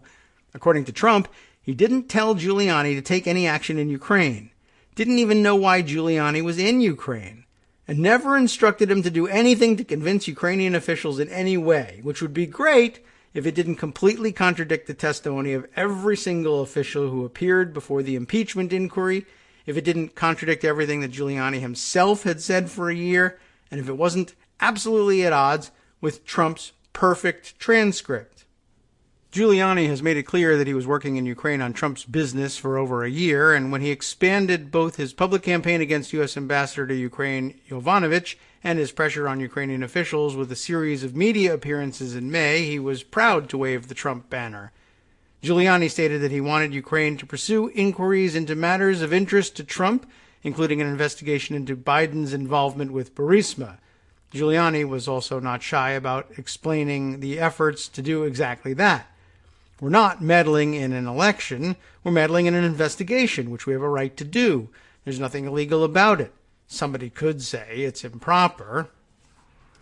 according to Trump, he didn't tell Giuliani to take any action in Ukraine, didn't even know why Giuliani was in Ukraine, and never instructed him to do anything to convince Ukrainian officials in any way, which would be great if it didn't completely contradict the testimony of every single official who appeared before the impeachment inquiry, if it didn't contradict everything that Giuliani himself had said for a year, and if it wasn't absolutely at odds with Trump's perfect transcript. Giuliani has made it clear that he was working in Ukraine on Trump's business for over a year, and when he expanded both his public campaign against U.S. Ambassador to Ukraine Yovanovitch and his pressure on Ukrainian officials with a series of media appearances in May, he was proud to wave the Trump banner. Giuliani stated that he wanted Ukraine to pursue inquiries into matters of interest to Trump, including an investigation into Biden's involvement with Burisma. Giuliani was also not shy about explaining the efforts to do exactly that. We're not meddling in an election. We're meddling in an investigation, which we have a right to do. There's nothing illegal about it. Somebody could say it's improper.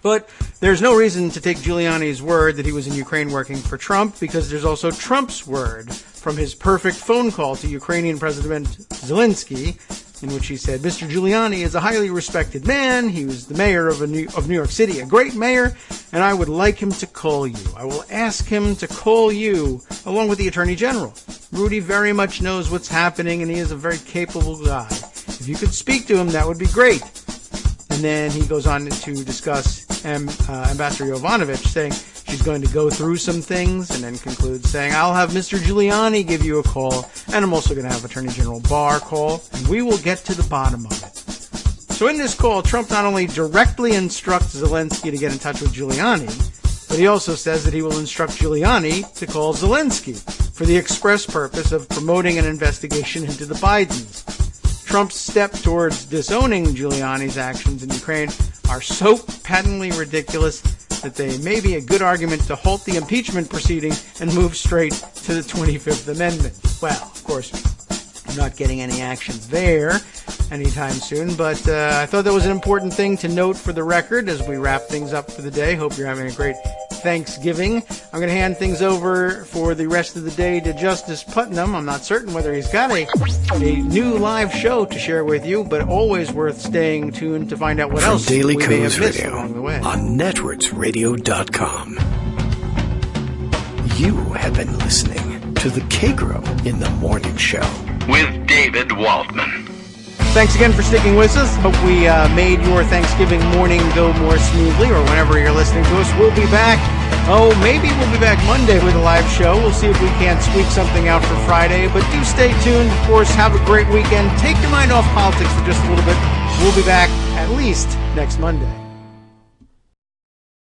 But there's no reason to take Giuliani's word that he was in Ukraine working for Trump, because there's also Trump's word from his perfect phone call to Ukrainian President Zelensky, in which he said, "Mr. Giuliani is a highly respected man. He was the mayor of New York City, a great mayor, and I would like him to call you. I will ask him to call you, along with the Attorney General. Rudy very much knows what's happening, and he is a very capable guy. If you could speak to him, that would be great. And then he goes on to discuss Ambassador Jovanovic, saying she's going to go through some things, and then concludes saying, I'll have Mr. Giuliani give you a call, and I'm also going to have Attorney General Barr call, and we will get to the bottom of it. So in this call, Trump not only directly instructs Zelensky to get in touch with Giuliani, but he also says that he will instruct Giuliani to call Zelensky for the express purpose of promoting an investigation into the Bidens. Trump's step towards disowning Giuliani's actions in Ukraine are so patently ridiculous that they may be a good argument to halt the impeachment proceeding and move straight to the 25th Amendment. Well, of course, I'm not getting any action there anytime soon, but I thought that was an important thing to note for the record as we wrap things up for the day. Hope you're having a great Thanksgiving. I'm going to hand things over for the rest of the day to Justice Putnam. I'm not certain whether he's got a new live show to share with you, but always worth staying tuned to find out what From else Daily we may have Kos missed Radio along the way. On netrootsradio.com. You have been listening to the Kagro in the Morning Show with David Waldman. Thanks again for sticking with us. Hope we made your Thanksgiving morning go more smoothly, or whenever you're listening to us. We'll be back. Oh, maybe we'll be back Monday with a live show. We'll see if we can't squeak something out for Friday. But do stay tuned. Of course, have a great weekend. Take your mind off politics for just a little bit. We'll be back at least next Monday.